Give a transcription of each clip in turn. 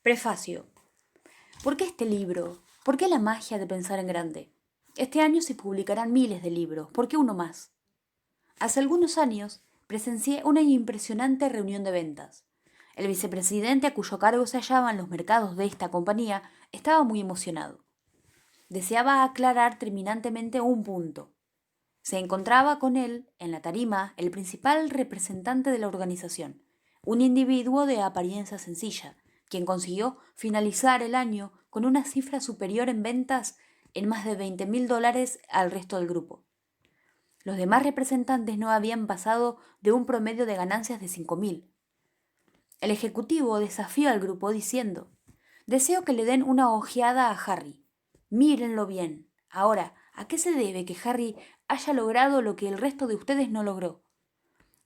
Prefacio. ¿Por qué este libro? ¿Por qué la magia de pensar en grande? Este año se publicarán miles de libros. ¿Por qué uno más? Hace algunos años presencié una impresionante reunión de ventas. El vicepresidente a cuyo cargo se hallaban los mercados de esta compañía estaba muy emocionado. Deseaba aclarar terminantemente un punto. Se encontraba con él, en la tarima, el principal representante de la organización, un individuo de apariencia sencilla, quien consiguió finalizar el año con una cifra superior en ventas en más de $20.000 al resto del grupo. Los demás representantes no habían pasado de un promedio de ganancias de 5.000. El ejecutivo desafió al grupo diciendo: «Deseo que le den una ojeada a Harry. Mírenlo bien. Ahora, ¿a qué se debe que Harry haya logrado lo que el resto de ustedes no logró?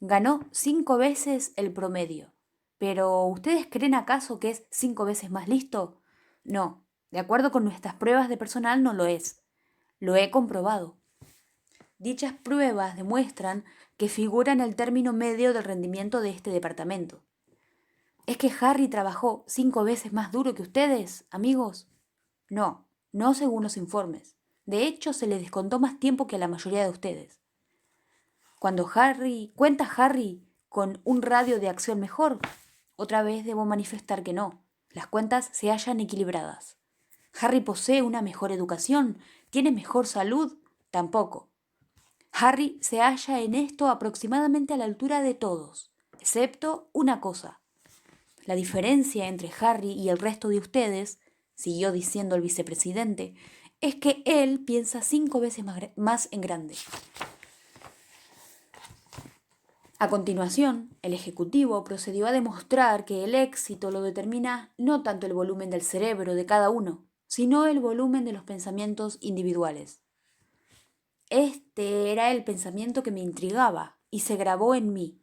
Ganó 5 veces el promedio. ¿Pero ustedes creen acaso que es 5 veces más listo? No, de acuerdo con nuestras pruebas de personal no lo es. Lo he comprobado. Dichas pruebas demuestran que figura en el término medio del rendimiento de este departamento. ¿Es que Harry trabajó 5 veces más duro que ustedes, amigos? No, no según los informes. De hecho, se le descontó más tiempo que a la mayoría de ustedes. ¿Cuenta Harry con un radio de acción mejor? Otra vez debo manifestar que no. Las cuentas se hallan equilibradas. ¿Harry posee una mejor educación? ¿Tiene mejor salud? Tampoco. Harry se halla en esto aproximadamente a la altura de todos, excepto una cosa. La diferencia entre Harry y el resto de ustedes, siguió diciendo el vicepresidente, es que él piensa 5 veces más en grande. A continuación, el ejecutivo procedió a demostrar que el éxito lo determina no tanto el volumen del cerebro de cada uno, sino el volumen de los pensamientos individuales. Este era el pensamiento que me intrigaba y se grabó en mí.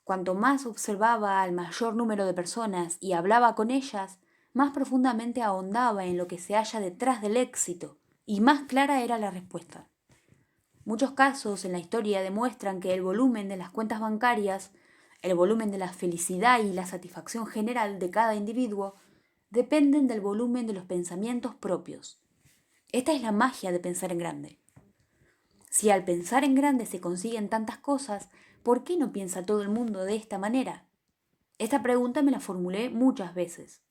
Cuanto más observaba al mayor número de personas y hablaba con ellas, más profundamente ahondaba en lo que se halla detrás del éxito y más clara era la respuesta. Muchos casos en la historia demuestran que el volumen de las cuentas bancarias, el volumen de la felicidad y la satisfacción general de cada individuo dependen del volumen de los pensamientos propios. Esta es la magia de pensar en grande. Si al pensar en grande se consiguen tantas cosas, ¿por qué no piensa todo el mundo de esta manera? Esta pregunta me la formulé muchas veces.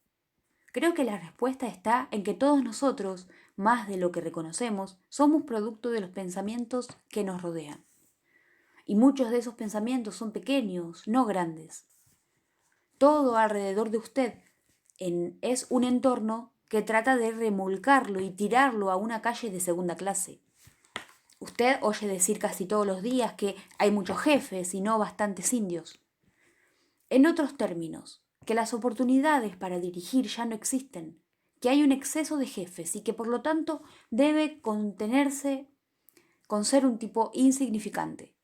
Creo que la respuesta está en que todos nosotros, más de lo que reconocemos, somos producto de los pensamientos que nos rodean. Y muchos de esos pensamientos son pequeños, no grandes. Todo alrededor de usted es un entorno que trata de remolcarlo y tirarlo a una calle de segunda clase. Usted oye decir casi todos los días que hay muchos jefes y no bastantes indios. En otros términos, que las oportunidades para dirigir ya no existen, que hay un exceso de jefes y que por lo tanto debe contenerse con ser un tipo insignificante.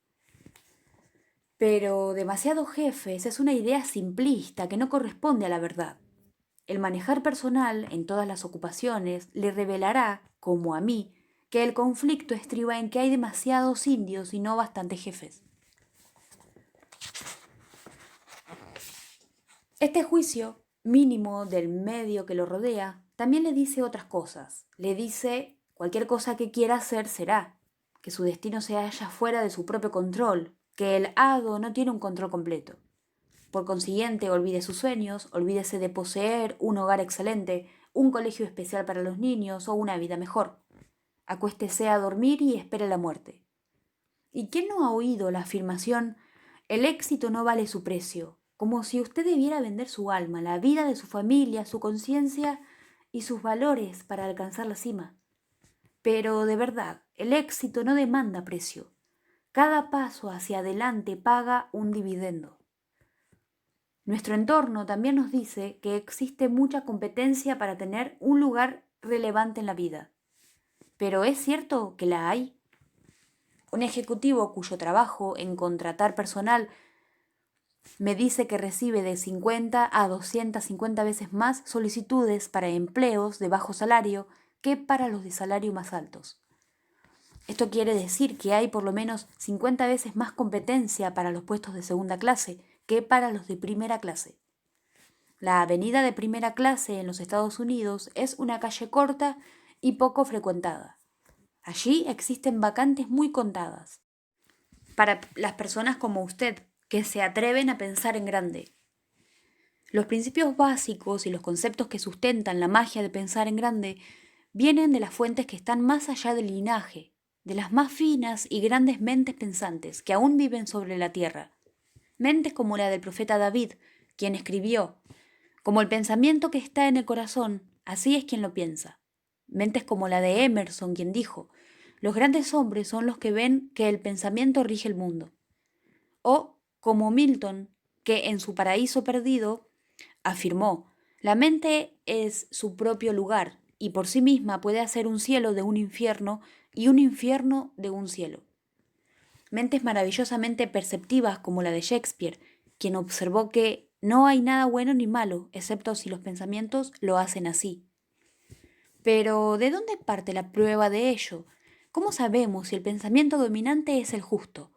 Pero demasiados jefes es una idea simplista que no corresponde a la verdad. El manejar personal en todas las ocupaciones le revelará, como a mí, que el conflicto estriba en que hay demasiados indios y no bastantes jefes. Este juicio mínimo del medio que lo rodea también le dice otras cosas. Le dice cualquier cosa que quiera hacer será, que su destino se halla fuera de su propio control, que el hado no tiene un control completo. Por consiguiente, olvide sus sueños, olvídese de poseer un hogar excelente, un colegio especial para los niños o una vida mejor. Acuéstese a dormir y espere la muerte. ¿Y quién no ha oído la afirmación: el éxito no vale su precio? Como si usted debiera vender su alma, la vida de su familia, su conciencia y sus valores para alcanzar la cima. Pero de verdad, el éxito no demanda precio. Cada paso hacia adelante paga un dividendo. Nuestro entorno también nos dice que existe mucha competencia para tener un lugar relevante en la vida. ¿Pero es cierto que la hay? Un ejecutivo cuyo trabajo en contratar personal me dice que recibe de 50 a 250 veces más solicitudes para empleos de bajo salario que para los de salario más altos. Esto quiere decir que hay por lo menos 50 veces más competencia para los puestos de segunda clase que para los de primera clase. La avenida de primera clase en los Estados Unidos es una calle corta y poco frecuentada. Allí existen vacantes muy contadas para las personas como usted, que se atreven a pensar en grande. Los principios básicos y los conceptos que sustentan la magia de pensar en grande vienen de las fuentes que están más allá del linaje, de las más finas y grandes mentes pensantes que aún viven sobre la tierra. Mentes como la del profeta David, quien escribió: como el pensamiento que está en el corazón, así es quien lo piensa. Mentes como la de Emerson, quien dijo: los grandes hombres son los que ven que el pensamiento rige el mundo. O como Milton, que en su Paraíso Perdido afirmó: la mente es su propio lugar y por sí misma puede hacer un cielo de un infierno y un infierno de un cielo. Mentes maravillosamente perceptivas como la de Shakespeare, quien observó que no hay nada bueno ni malo, excepto si los pensamientos lo hacen así. Pero, ¿de dónde parte la prueba de ello? ¿Cómo sabemos si el pensamiento dominante es el justo?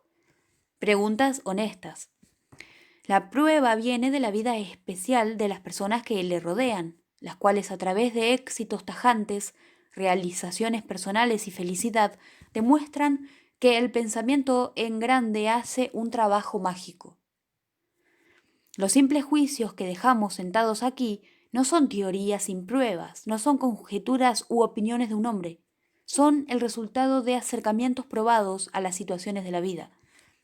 Preguntas honestas. La prueba viene de la vida especial de las personas que le rodean, las cuales a través de éxitos tajantes, realizaciones personales y felicidad demuestran que el pensamiento en grande hace un trabajo mágico. Los simples juicios que dejamos sentados aquí no son teorías sin pruebas, no son conjeturas u opiniones de un hombre, son el resultado de acercamientos probados a las situaciones de la vida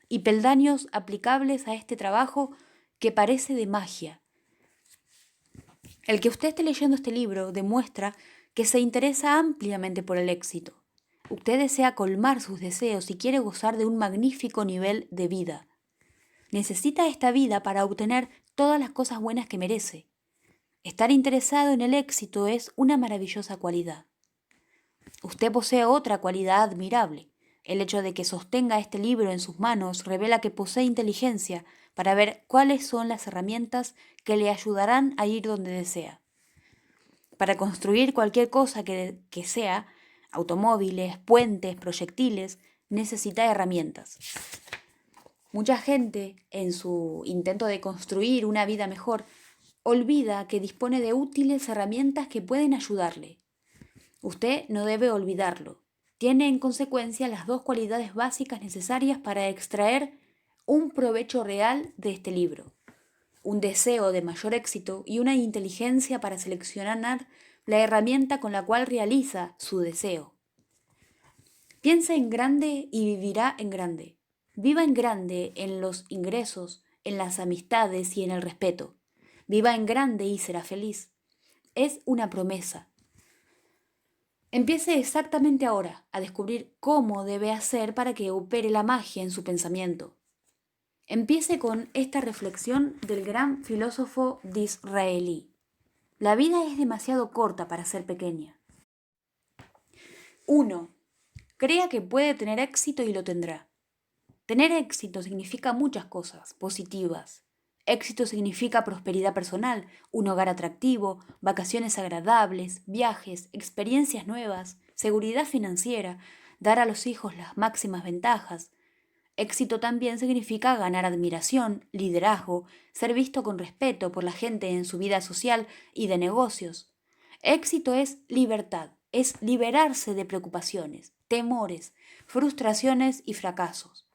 y peldaños aplicables a este trabajo que parece de magia. El que usted esté leyendo este libro demuestra que se interesa ampliamente por el éxito. Usted desea colmar sus deseos y quiere gozar de un magnífico nivel de vida. Necesita esta vida para obtener todas las cosas buenas que merece. Estar interesado en el éxito es una maravillosa cualidad. Usted posee otra cualidad admirable. El hecho de que sostenga este libro en sus manos revela que posee inteligencia para ver cuáles son las herramientas que le ayudarán a ir donde desea. Para construir cualquier cosa que sea, automóviles, puentes, proyectiles, necesita herramientas. Mucha gente, en su intento de construir una vida mejor, olvida que dispone de útiles herramientas que pueden ayudarle. Usted no debe olvidarlo. Tiene en consecuencia las dos cualidades básicas necesarias para extraer un provecho real de este libro: un deseo de mayor éxito y una inteligencia para seleccionar la herramienta con la cual realiza su deseo. Piense en grande y vivirá en grande. Viva en grande en los ingresos, en las amistades y en el respeto. Viva en grande y será feliz. Es una promesa. Empiece exactamente ahora a descubrir cómo debe hacer para que opere la magia en su pensamiento. Empiece con esta reflexión del gran filósofo disraelí: la vida es demasiado corta para ser pequeña. 1. Crea que puede tener éxito y lo tendrá. Tener éxito significa muchas cosas positivas. Éxito significa prosperidad personal, un hogar atractivo, vacaciones agradables, viajes, experiencias nuevas, seguridad financiera, dar a los hijos las máximas ventajas. Éxito también significa ganar admiración, liderazgo, ser visto con respeto por la gente en su vida social y de negocios. Éxito es libertad, es liberarse de preocupaciones, temores, frustraciones y fracasos.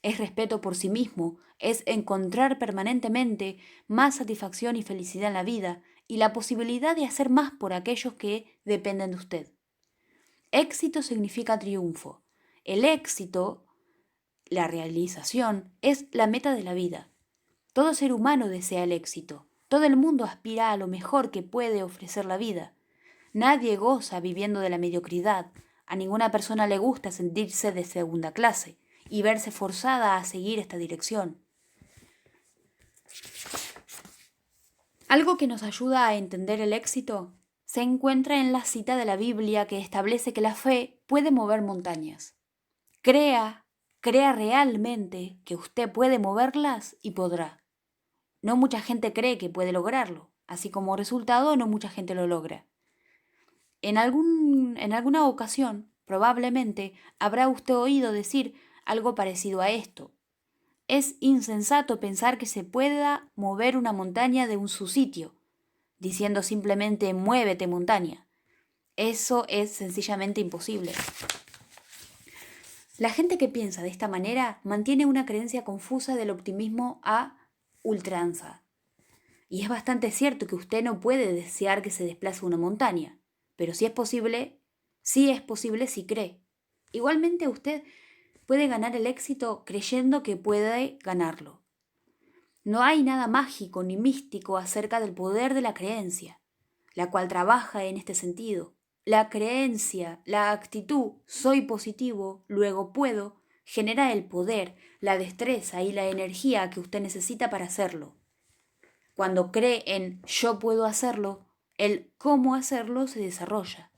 Es respeto por sí mismo, es encontrar permanentemente más satisfacción y felicidad en la vida y la posibilidad de hacer más por aquellos que dependen de usted. Éxito significa triunfo. El éxito, la realización, es la meta de la vida. Todo ser humano desea el éxito. Todo el mundo aspira a lo mejor que puede ofrecer la vida. Nadie goza viviendo de la mediocridad. A ninguna persona le gusta sentirse de segunda clase y verse forzada a seguir esta dirección. Algo que nos ayuda a entender el éxito se encuentra en la cita de la Biblia que establece que la fe puede mover montañas. Crea realmente que usted puede moverlas y podrá. No mucha gente cree que puede lograrlo, así como resultado no mucha gente lo logra. En alguna ocasión, probablemente, habrá usted oído decir algo parecido a esto: es insensato pensar que se pueda mover una montaña de su sitio. diciendo simplemente muévete montaña. Eso es sencillamente imposible. La gente que piensa de esta manera mantiene una creencia confusa del optimismo a ultranza. Y es bastante cierto que usted no puede desear que se desplace una montaña, pero sí es posible si cree. Igualmente usted puede ganar el éxito creyendo que puede ganarlo. No hay nada mágico ni místico acerca del poder de la creencia, la cual trabaja en este sentido. La creencia, la actitud, soy positivo, luego puedo, genera el poder, la destreza y la energía que usted necesita para hacerlo. Cuando cree en yo puedo hacerlo, el cómo hacerlo se desarrolla.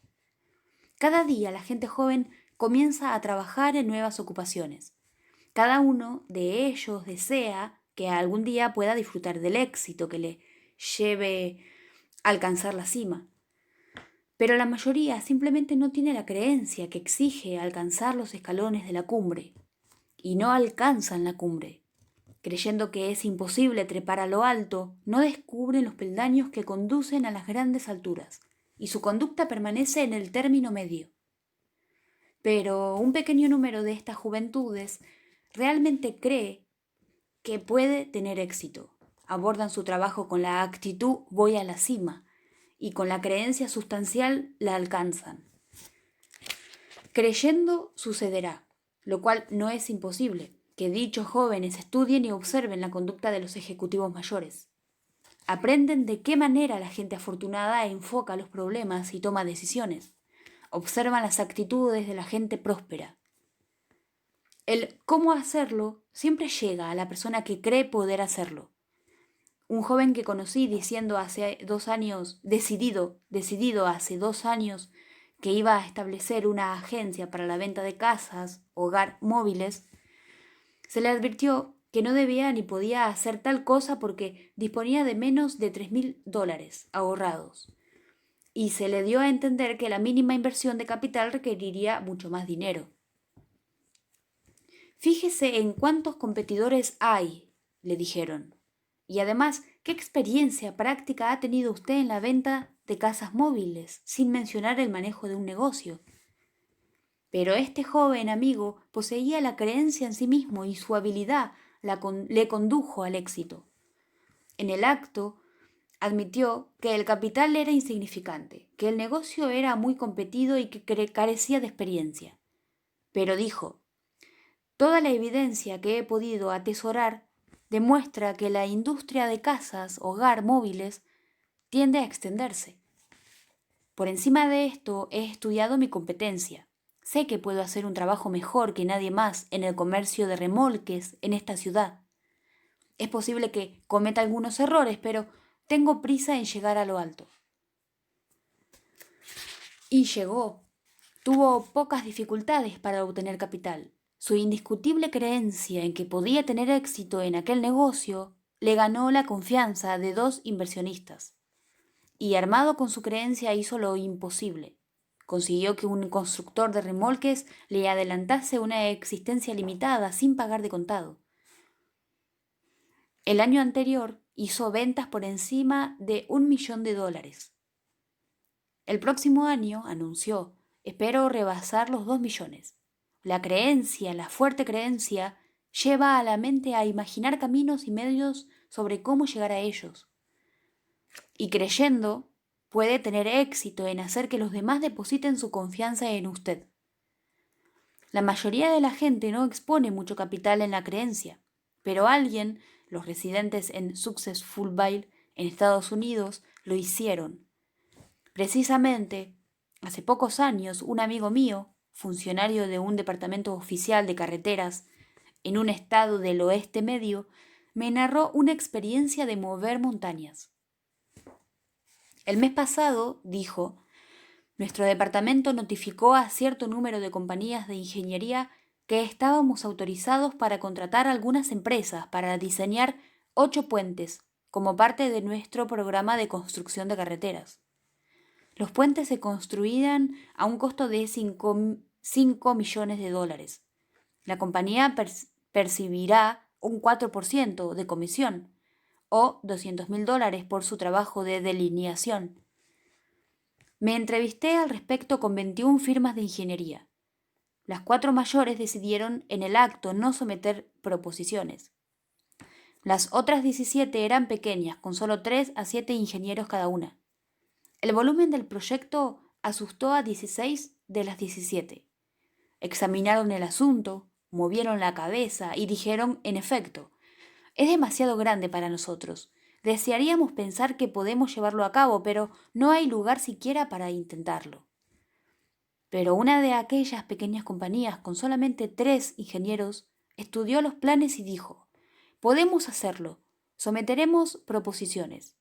Cada día la gente joven comienza a trabajar en nuevas ocupaciones. Cada uno de ellos desea que algún día pueda disfrutar del éxito que le lleve a alcanzar la cima. Pero la mayoría simplemente no tiene la creencia que exige alcanzar los escalones de la cumbre, y no alcanzan la cumbre. Creyendo que es imposible trepar a lo alto, no descubren los peldaños que conducen a las grandes alturas, y su conducta permanece en el término medio. Pero un pequeño número de estas juventudes realmente cree que puede tener éxito. Abordan su trabajo con la actitud voy a la cima y con la creencia sustancial la alcanzan. Creyendo sucederá, lo cual no es imposible, que dichos jóvenes estudien y observen la conducta de los ejecutivos mayores. Aprenden de qué manera la gente afortunada enfoca los problemas y toma decisiones. Observan las actitudes de la gente próspera. El cómo hacerlo siempre llega a la persona que cree poder hacerlo. Un joven que conocí diciendo hace 2 años, decidido hace 2 años, que iba a establecer una agencia para la venta de casas, hogar, móviles, se le advirtió que no debía ni podía hacer tal cosa porque disponía de menos de $3.000 ahorrados. Y se le dio a entender que la mínima inversión de capital requeriría mucho más dinero. Fíjese en cuántos competidores hay, le dijeron. Y además, ¿qué experiencia práctica ha tenido usted en la venta de casas móviles, sin mencionar el manejo de un negocio? Pero este joven amigo poseía la creencia en sí mismo y su habilidad le condujo al éxito. En el acto, admitió que el capital era insignificante, que el negocio era muy competido y que carecía de experiencia. Pero dijo, toda la evidencia que he podido atesorar demuestra que la industria de casas, hogar, móviles, tiende a extenderse. Por encima de esto he estudiado mi competencia. Sé que puedo hacer un trabajo mejor que nadie más en el comercio de remolques en esta ciudad. Es posible que cometa algunos errores, pero tengo prisa en llegar a lo alto. Y llegó. Tuvo pocas dificultades para obtener capital. Su indiscutible creencia en que podía tener éxito en aquel negocio le ganó la confianza de 2 inversionistas. Y armado con su creencia hizo lo imposible. Consiguió que un constructor de remolques le adelantase una existencia limitada sin pagar de contado. El año anterior hizo ventas por encima de $1.000.000. El próximo año, anunció, espero rebasar los 2 millones. La creencia, la fuerte creencia, lleva a la mente a imaginar caminos y medios sobre cómo llegar a ellos. Y creyendo, puede tener éxito en hacer que los demás depositen su confianza en usted. La mayoría de la gente no expone mucho capital en la creencia, pero alguien, los residentes en Successfulville, en Estados Unidos, lo hicieron. Precisamente, hace pocos años, un amigo mío, funcionario de un departamento oficial de carreteras en un estado del oeste medio, me narró una experiencia de mover montañas. El mes pasado, dijo, nuestro departamento notificó a cierto número de compañías de ingeniería que estábamos autorizados para contratar a algunas empresas para diseñar 8 puentes como parte de nuestro programa de construcción de carreteras. Los puentes se construían a un costo de $5 millones. La compañía percibirá un 4% de comisión, o $200.000 por su trabajo de delineación. Me entrevisté al respecto con 21 firmas de ingeniería. Las 4 mayores decidieron en el acto no someter proposiciones. Las otras 17 eran pequeñas, con solo 3 a 7 ingenieros cada una. El volumen del proyecto asustó a 16 de las 17. Examinaron el asunto, movieron la cabeza y dijeron, en efecto, es demasiado grande para nosotros. Desearíamos pensar que podemos llevarlo a cabo, pero no hay lugar siquiera para intentarlo. Pero una de aquellas pequeñas compañías con solamente 3 ingenieros estudió los planes y dijo, podemos hacerlo, someteremos proposiciones.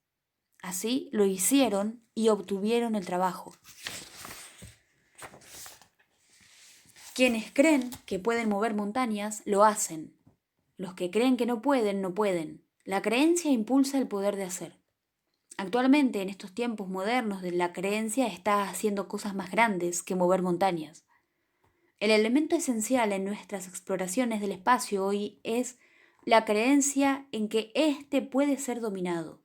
Así lo hicieron y obtuvieron el trabajo. Quienes creen que pueden mover montañas, lo hacen. Los que creen que no pueden, no pueden. La creencia impulsa el poder de hacer. Actualmente, en estos tiempos modernos, la creencia está haciendo cosas más grandes que mover montañas. El elemento esencial en nuestras exploraciones del espacio hoy es la creencia en que éste puede ser dominado.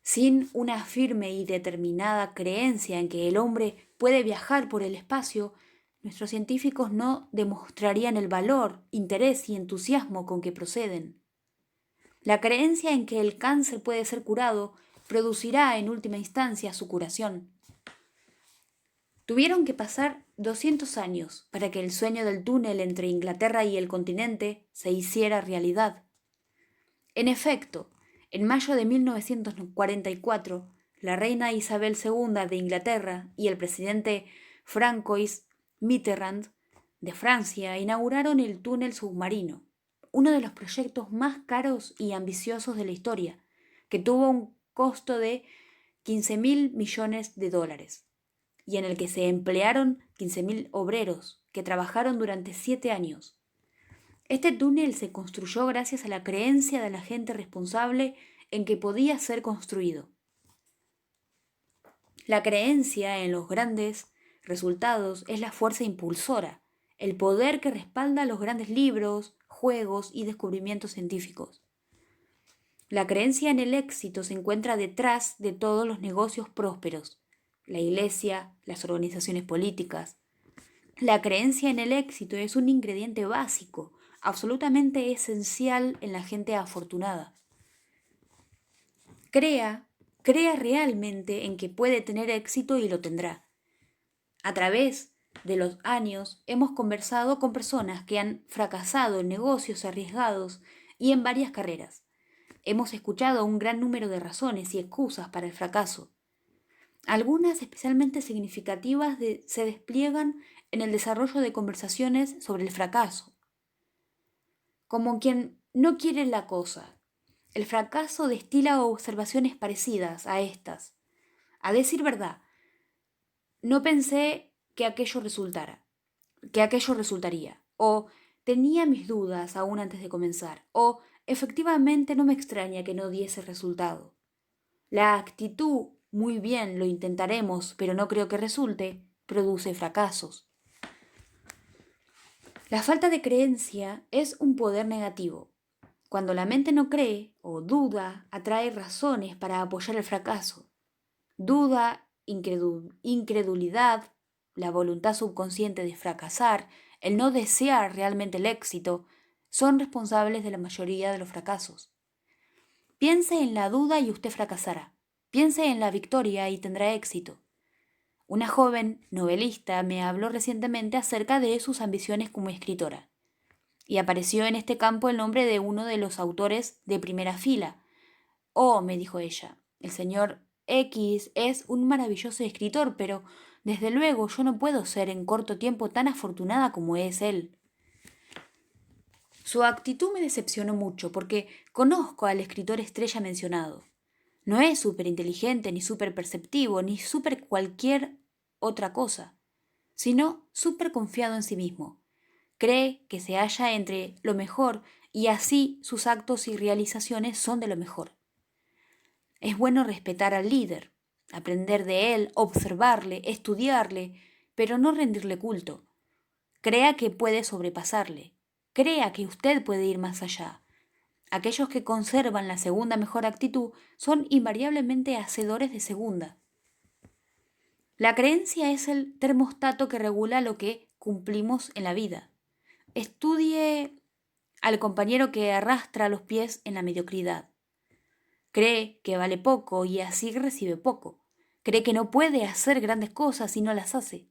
Sin una firme y determinada creencia en que el hombre puede viajar por el espacio, nuestros científicos no demostrarían el valor, interés y entusiasmo con que proceden. La creencia en que el cáncer puede ser curado producirá en última instancia su curación. Tuvieron que pasar 200 años para que el sueño del túnel entre Inglaterra y el continente se hiciera realidad. En efecto, en mayo de 1944, la reina Isabel II de Inglaterra y el presidente Francois Mitterrand de Francia inauguraron el túnel submarino, uno de los proyectos más caros y ambiciosos de la historia, que tuvo un costo de $15.000 millones y en el que se emplearon 15.000 obreros que trabajaron durante 7 años. Este túnel se construyó gracias a la creencia de la gente responsable en que podía ser construido. La creencia en los grandes resultados es la fuerza impulsora, el poder que respalda los grandes libros, juegos y descubrimientos científicos. La creencia en el éxito se encuentra detrás de todos los negocios prósperos, la iglesia, las organizaciones políticas. La creencia en el éxito es un ingrediente básico, absolutamente esencial en la gente afortunada. Crea realmente en que puede tener éxito y lo tendrá. A través de los años hemos conversado con personas que han fracasado en negocios arriesgados y en varias carreras. Hemos escuchado un gran número de razones y excusas para el fracaso. Algunas especialmente significativas se despliegan en el desarrollo de conversaciones sobre el fracaso. Como quien no quiere la cosa, el fracaso destila observaciones parecidas a estas. A decir verdad, no pensé que aquello resultaría, o tenía mis dudas aún antes de comenzar, o efectivamente no me extraña que no diese resultado. La actitud, muy bien, lo intentaremos, pero no creo que resulte, produce fracasos. La falta de creencia es un poder negativo. Cuando la mente no cree o duda, atrae razones para apoyar el fracaso. Duda, incredulidad, la voluntad subconsciente de fracasar, el no desear realmente el éxito, son responsables de la mayoría de los fracasos. Piense en la duda y usted fracasará. Piense en la victoria y tendrá éxito. Una joven novelista me habló recientemente acerca de sus ambiciones como escritora, y apareció en este campo el nombre de uno de los autores de primera fila. Oh, me dijo ella, el señor X es un maravilloso escritor, pero desde luego yo no puedo ser en corto tiempo tan afortunada como es él. Su actitud me decepcionó mucho porque conozco al escritor estrella mencionado. No es súper inteligente, ni súper perceptivo, ni súper cualquier otra cosa, sino súper confiado en sí mismo. Cree que se halla entre lo mejor y así sus actos y realizaciones son de lo mejor. Es bueno respetar al líder, aprender de él, observarle, estudiarle, pero no rendirle culto. Crea que puede sobrepasarle. Crea que usted puede ir más allá. Aquellos que conservan la segunda mejor actitud son invariablemente hacedores de segunda. La creencia es el termostato que regula lo que cumplimos en la vida. Estudie al compañero que arrastra los pies en la mediocridad. Cree que vale poco y así recibe poco. Cree que no puede hacer grandes cosas y no las hace.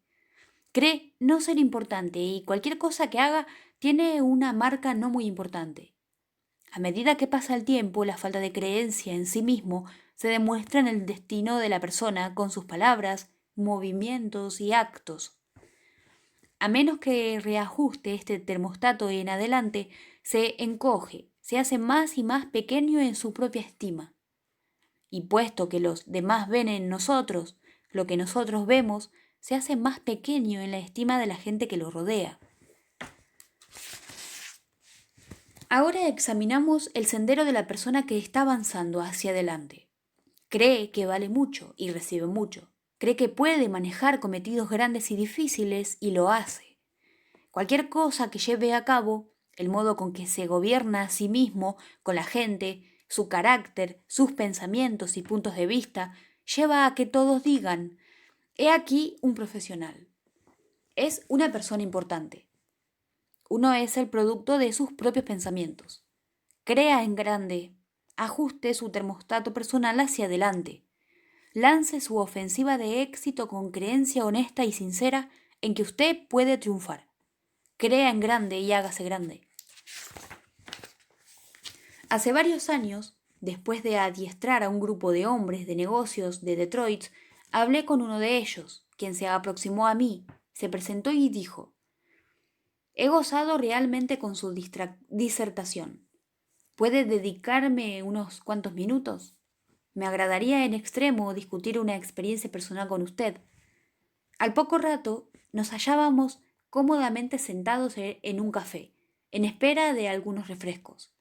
Cree no ser importante y cualquier cosa que haga tiene una marca no muy importante. A medida que pasa el tiempo, la falta de creencia en sí mismo se demuestra en el destino de la persona con sus palabras, movimientos y actos. A menos que reajuste este termostato en adelante, se encoge, se hace más y más pequeño en su propia estima. Y puesto que los demás ven en nosotros lo que nosotros vemos, se hace más pequeño en la estima de la gente que lo rodea. Ahora examinamos el sendero de la persona que está avanzando hacia adelante. Cree que vale mucho y recibe mucho. Cree que puede manejar cometidos grandes y difíciles y lo hace. Cualquier cosa que lleve a cabo, el modo con que se gobierna a sí mismo, con la gente, su carácter, sus pensamientos y puntos de vista, lleva a que todos digan: he aquí un profesional. Es una persona importante. Uno es el producto de sus propios pensamientos. Crea en grande. Ajuste su termostato personal hacia adelante. Lance su ofensiva de éxito con creencia honesta y sincera en que usted puede triunfar. Crea en grande y hágase grande. Hace varios años, después de adiestrar a un grupo de hombres de negocios de Detroit, hablé con uno de ellos, quien se aproximó a mí, se presentó y dijo: he gozado realmente con su disertación. ¿Puede dedicarme unos cuantos minutos? Me agradaría en extremo discutir una experiencia personal con usted. Al poco rato nos hallábamos cómodamente sentados en un café, en espera de algunos refrescos.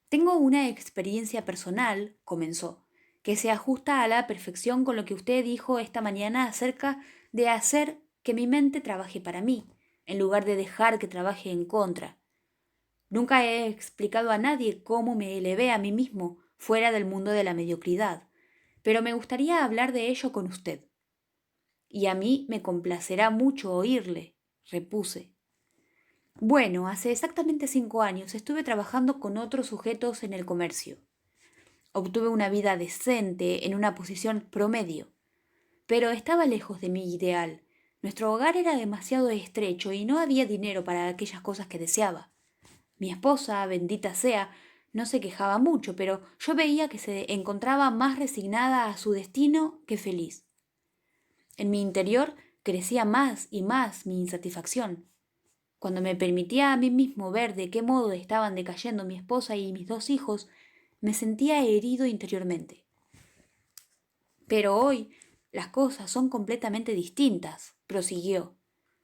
Tengo una experiencia personal, comenzó, que se ajusta a la perfección con lo que usted dijo esta mañana acerca de hacer que mi mente trabaje para mí, en lugar de dejar que trabaje en contra. Nunca he explicado a nadie cómo me elevé a mí mismo fuera del mundo de la mediocridad, pero me gustaría hablar de ello con usted. Y a mí me complacerá mucho oírle, repuse. Bueno, hace exactamente 5 años estuve trabajando con otros sujetos en el comercio. Obtuve una vida decente en una posición promedio, pero estaba lejos de mi ideal. Nuestro hogar era demasiado estrecho y no había dinero para aquellas cosas que deseaba. Mi esposa, bendita sea, no se quejaba mucho, pero yo veía que se encontraba más resignada a su destino que feliz. En mi interior crecía más y más mi insatisfacción. Cuando me permitía a mí mismo ver de qué modo estaban decayendo mi esposa y mis 2 hijos, me sentía herido interiormente. Pero hoy las cosas son completamente distintas, prosiguió.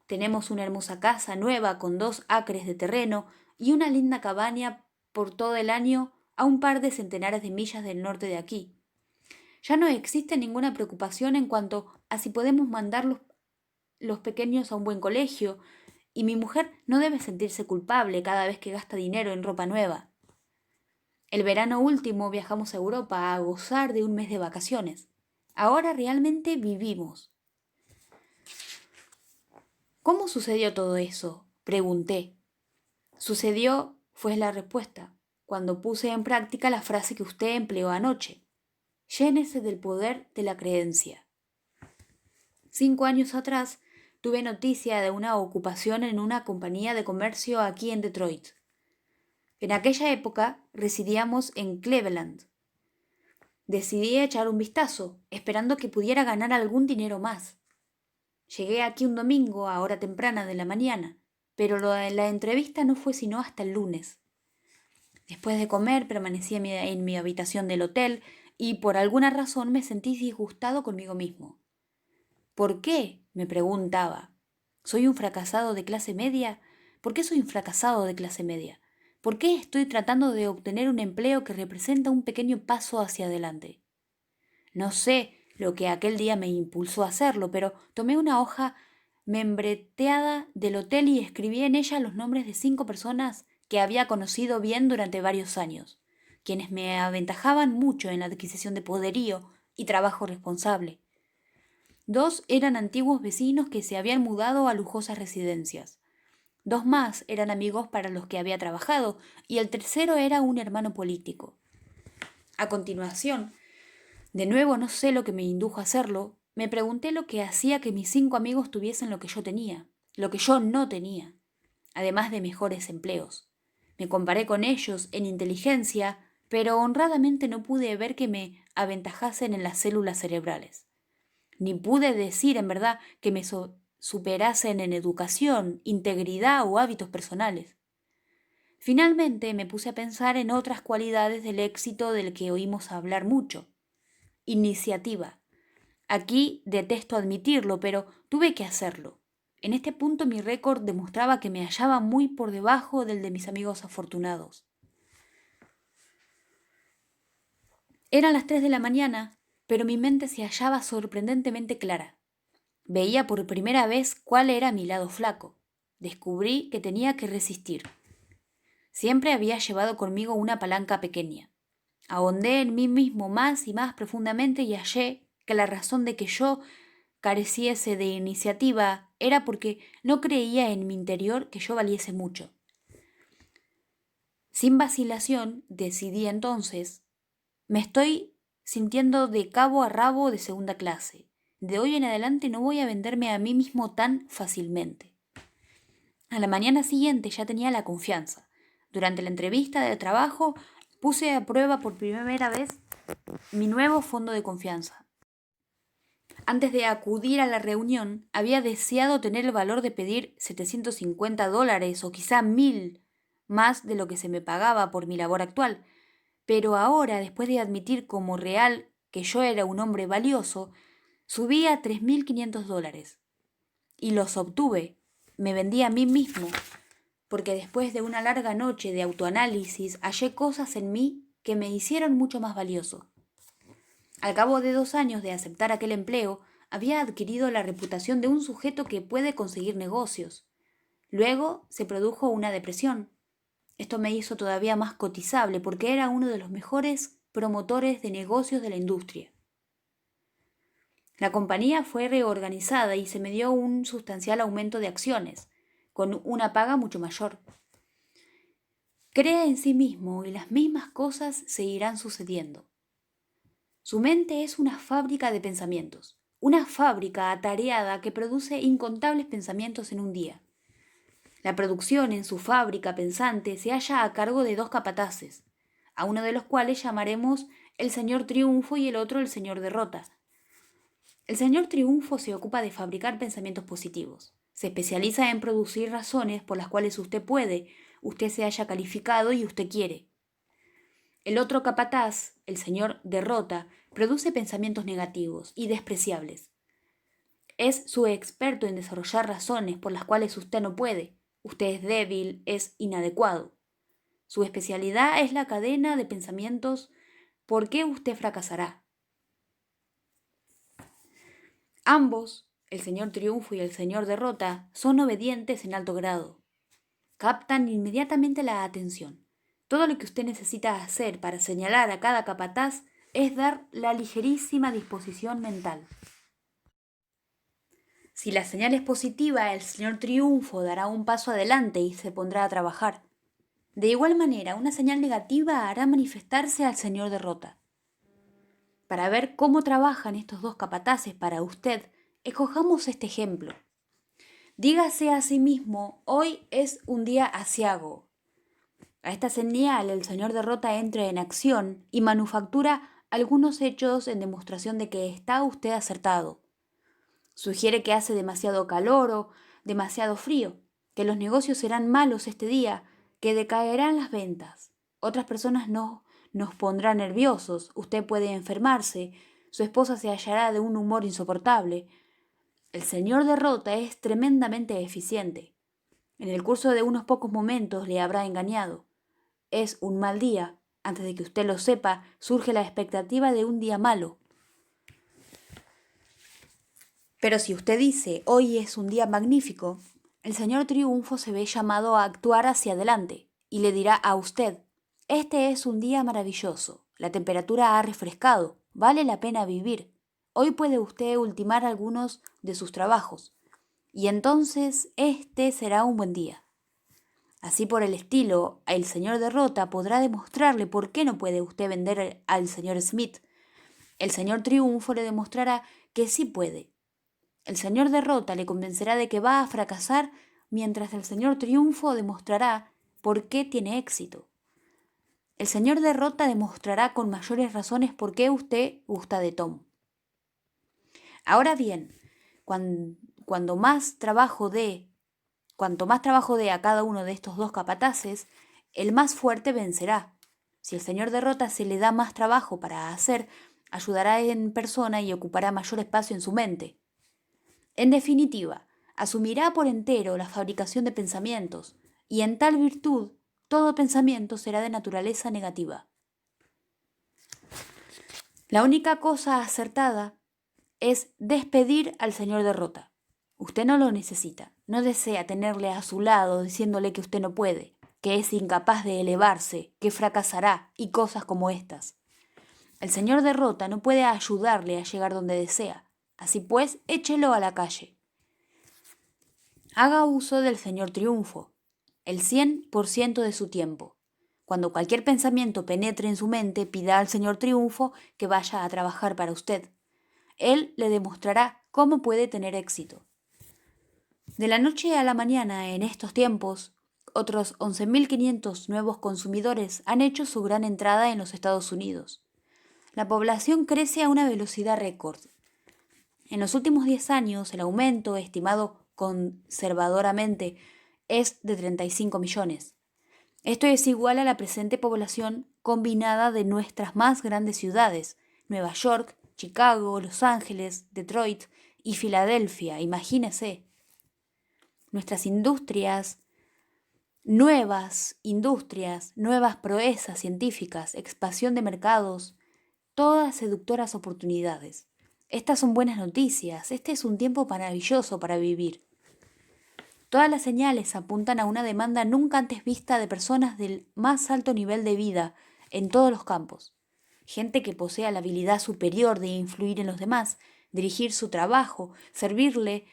Tenemos una hermosa casa nueva con 2 acres de terreno y una linda cabaña por todo el año a un par de centenares de millas del norte de aquí. Ya no existe ninguna preocupación en cuanto a si podemos mandar los pequeños a un buen colegio, y mi mujer no debe sentirse culpable cada vez que gasta dinero en ropa nueva. El verano último viajamos a Europa a gozar de un mes de vacaciones. Ahora realmente vivimos. ¿Cómo sucedió todo eso?, pregunté. Sucedió, fue la respuesta, cuando puse en práctica la frase que usted empleó anoche. Llénese del poder de la creencia. 5 años atrás tuve noticia de una ocupación en una compañía de comercio aquí en Detroit. En aquella época residíamos en Cleveland. Decidí echar un vistazo, esperando que pudiera ganar algún dinero más. Llegué aquí un domingo a hora temprana de la mañana, pero la entrevista no fue sino hasta el lunes. Después de comer permanecí en mi habitación del hotel y por alguna razón me sentí disgustado conmigo mismo. ¿Por qué?, me preguntaba. ¿Soy un fracasado de clase media? ¿Por qué soy un fracasado de clase media? ¿Por qué estoy tratando de obtener un empleo que representa un pequeño paso hacia adelante? No sé lo que aquel día me impulsó a hacerlo, pero tomé una hoja membreteada del hotel y escribí en ella los nombres de 5 personas que había conocido bien durante varios años, quienes me aventajaban mucho en la adquisición de poderío y trabajo responsable. 2 eran antiguos vecinos que se habían mudado a lujosas residencias. 2 más eran amigos para los que había trabajado, y el tercero era un hermano político. A continuación, de nuevo no sé lo que me indujo a hacerlo, me pregunté lo que hacía que mis 5 amigos tuviesen lo que yo tenía, lo que yo no tenía, además de mejores empleos. Me comparé con ellos en inteligencia, pero honradamente no pude ver que me aventajasen en las células cerebrales. Ni pude decir en verdad que me superasen en educación, integridad o hábitos personales. Finalmente me puse a pensar en otras cualidades del éxito del que oímos hablar mucho. Iniciativa. Aquí detesto admitirlo, pero tuve que hacerlo. En este punto mi récord demostraba que me hallaba muy por debajo del de mis amigos afortunados. Eran las 3 de la mañana, pero mi mente se hallaba sorprendentemente clara. Veía por primera vez cuál era mi lado flaco. Descubrí que tenía que resistir. Siempre había llevado conmigo una palanca pequeña. Ahondé en mí mismo más y más profundamente y hallé que la razón de que yo careciese de iniciativa era porque no creía en mi interior que yo valiese mucho. Sin vacilación, decidí entonces, me estoy sintiendo de cabo a rabo de segunda clase. De hoy en adelante no voy a venderme a mí mismo tan fácilmente. A la mañana siguiente ya tenía la confianza. Durante la entrevista de trabajo puse a prueba por primera vez mi nuevo fondo de confianza. Antes de acudir a la reunión, había deseado tener el valor de pedir $750 o quizá 1.000 más de lo que se me pagaba por mi labor actual. Pero ahora, después de admitir como real que yo era un hombre valioso, subí a $3.500. Y los obtuve. Me vendí a mí mismo, porque después de una larga noche de autoanálisis hallé cosas en mí que me hicieron mucho más valioso. Al cabo de 2 años de aceptar aquel empleo, había adquirido la reputación de un sujeto que puede conseguir negocios. Luego se produjo una depresión. Esto me hizo todavía más cotizable porque era uno de los mejores promotores de negocios de la industria. La compañía fue reorganizada y se me dio un sustancial aumento de acciones, con una paga mucho mayor. Crea en sí mismo y las mismas cosas se irán sucediendo. Su mente es una fábrica de pensamientos, una fábrica atareada que produce incontables pensamientos en un día. La producción en su fábrica pensante se halla a cargo de 2 capataces, a uno de los cuales llamaremos el señor Triunfo y el otro el señor Derrota. El señor Triunfo se ocupa de fabricar pensamientos positivos. Se especializa en producir razones por las cuales usted puede, usted se haya calificado y usted quiere. El otro capataz, el señor Derrota, produce pensamientos negativos y despreciables. Es su experto en desarrollar razones por las cuales usted no puede. Usted es débil, es inadecuado. Su especialidad es la cadena de pensamientos ¿por qué usted fracasará? Ambos, el señor Triunfo y el señor Derrota, son obedientes en alto grado. Captan inmediatamente la atención. Todo lo que usted necesita hacer para señalar a cada capataz es dar la ligerísima disposición mental. Si la señal es positiva, el señor Triunfo dará un paso adelante y se pondrá a trabajar. De igual manera, una señal negativa hará manifestarse al señor Derrota. Para ver cómo trabajan estos 2 capataces para usted, escojamos este ejemplo. Dígase a sí mismo, hoy es un día aciago. A esta señal el señor Derrota entra en acción y manufactura algunos hechos en demostración de que está usted acertado. Sugiere que hace demasiado calor o demasiado frío, que los negocios serán malos este día, que decaerán las ventas. Otras personas nos pondrán nerviosos, usted puede enfermarse, su esposa se hallará de un humor insoportable. El señor Derrota es tremendamente eficiente. En el curso de unos pocos momentos le habrá engañado. Es un mal día. Antes de que usted lo sepa, surge la expectativa de un día malo. Pero si usted dice, hoy es un día magnífico, el señor Triunfo se ve llamado a actuar hacia adelante. y le dirá a usted: este es un día maravilloso, la temperatura ha refrescado, vale la pena vivir, hoy puede usted ultimar algunos de sus trabajos, y entonces este será un buen día. Así por el estilo, el señor Derrota podrá demostrarle por qué no puede usted vender al señor Smith. El señor Triunfo le demostrará que sí puede. El señor Derrota le convencerá de que va a fracasar, mientras el señor Triunfo demostrará por qué tiene éxito. El señor Derrota demostrará con mayores razones por qué usted gusta de Tom. Ahora bien, cuanto más trabajo dé a cada uno de estos dos capataces, el más fuerte vencerá. Si el señor Derrota se le da más trabajo para hacer, ayudará en persona y ocupará mayor espacio en su mente. En definitiva, asumirá por entero la fabricación de pensamientos, y en tal virtud, todo pensamiento será de naturaleza negativa. La única cosa acertada es despedir al señor Derrota. Usted no lo necesita, no desea tenerle a su lado diciéndole que usted no puede, que es incapaz de elevarse, que fracasará y cosas como estas. El señor Derrota no puede ayudarle a llegar donde desea, así pues, échelo a la calle. Haga uso del señor Triunfo, el 100% de su tiempo. Cuando cualquier pensamiento penetre en su mente, pida al señor Triunfo que vaya a trabajar para usted. Él le demostrará cómo puede tener éxito. De la noche a la mañana, en estos tiempos, otros 11.500 nuevos consumidores han hecho su gran entrada en los Estados Unidos. La población crece a una velocidad récord. En los últimos 10 años, el aumento, estimado conservadoramente, es de 35 millones. Esto es igual a la presente población combinada de nuestras más grandes ciudades, Nueva York, Chicago, Los Ángeles, Detroit y Filadelfia, imagínese. Nuestras industrias, nuevas proezas científicas, expansión de mercados, todas seductoras oportunidades. Estas son buenas noticias, este es un tiempo maravilloso para vivir. Todas las señales apuntan a una demanda nunca antes vista de personas del más alto nivel de vida en todos los campos. Gente que posea la habilidad superior de influir en los demás, dirigir su trabajo, servirle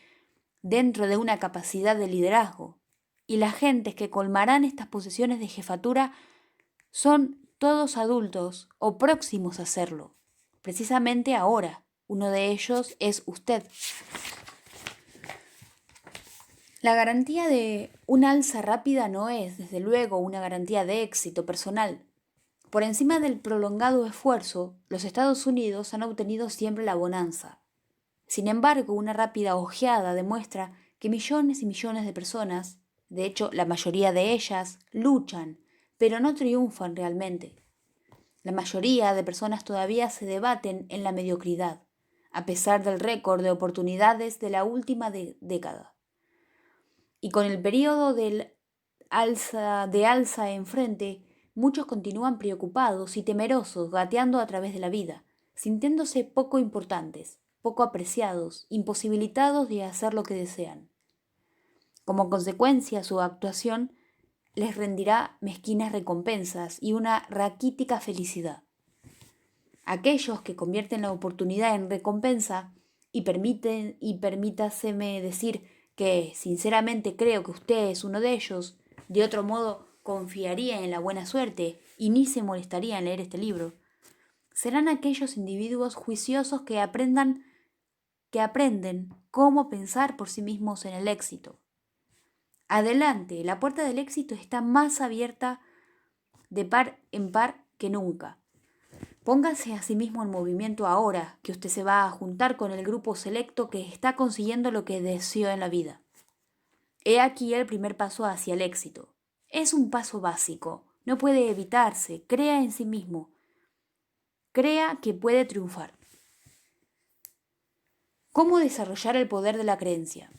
dentro de una capacidad de liderazgo. Y las gentes que colmarán estas posiciones de jefatura son todos adultos o próximos a serlo. Precisamente ahora, uno de ellos es usted. La garantía de un alza rápida no es, desde luego, una garantía de éxito personal. Por encima del prolongado esfuerzo, los Estados Unidos han obtenido siempre la bonanza. Sin embargo, una rápida ojeada demuestra que millones y millones de personas, de hecho la mayoría de ellas, luchan, pero no triunfan realmente. La mayoría de personas todavía se debaten en la mediocridad, a pesar del récord de oportunidades de la última década. Y con el periodo de alza enfrente, muchos continúan preocupados y temerosos, gateando a través de la vida, sintiéndose poco importantes, poco apreciados, imposibilitados de hacer lo que desean. Como consecuencia, su actuación les rendirá mezquinas recompensas y una raquítica felicidad. Aquellos que convierten la oportunidad en recompensa, y permítaseme decir que sinceramente creo que usted es uno de ellos, de otro modo confiaría en la buena suerte y ni se molestaría en leer este libro, serán aquellos individuos juiciosos que aprenden cómo pensar por sí mismos en el éxito. Adelante, la puerta del éxito está más abierta de par en par que nunca. Póngase a sí mismo en movimiento ahora, que usted se va a juntar con el grupo selecto que está consiguiendo lo que deseó en la vida. He aquí el primer paso hacia el éxito. Es un paso básico, no puede evitarse, crea en sí mismo. Crea que puede triunfar. ¿Cómo desarrollar el poder de la creencia?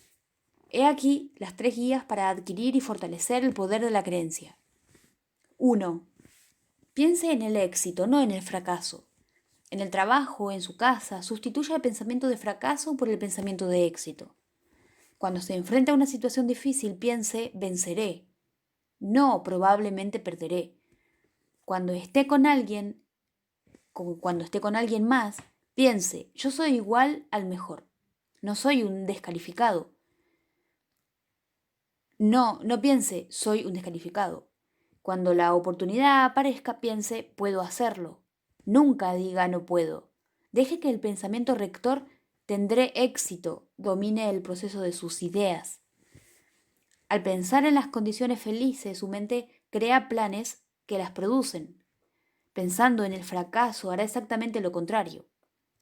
He aquí las 3 guías para adquirir y fortalecer el poder de la creencia. 1. Piense en el éxito, no en el fracaso. En el trabajo, en su casa, sustituya el pensamiento de fracaso por el pensamiento de éxito. Cuando se enfrenta a una situación difícil, piense: venceré. no probablemente perderé. Cuando esté con alguien más, piense, yo soy igual al mejor. No soy un descalificado. No piense, soy un descalificado. Cuando la oportunidad aparezca, piense, puedo hacerlo. Nunca diga no puedo. Deje que el pensamiento rector tendré éxito domine el proceso de sus ideas. Al pensar en las condiciones felices, su mente crea planes que las producen. Pensando en el fracaso hará exactamente lo contrario.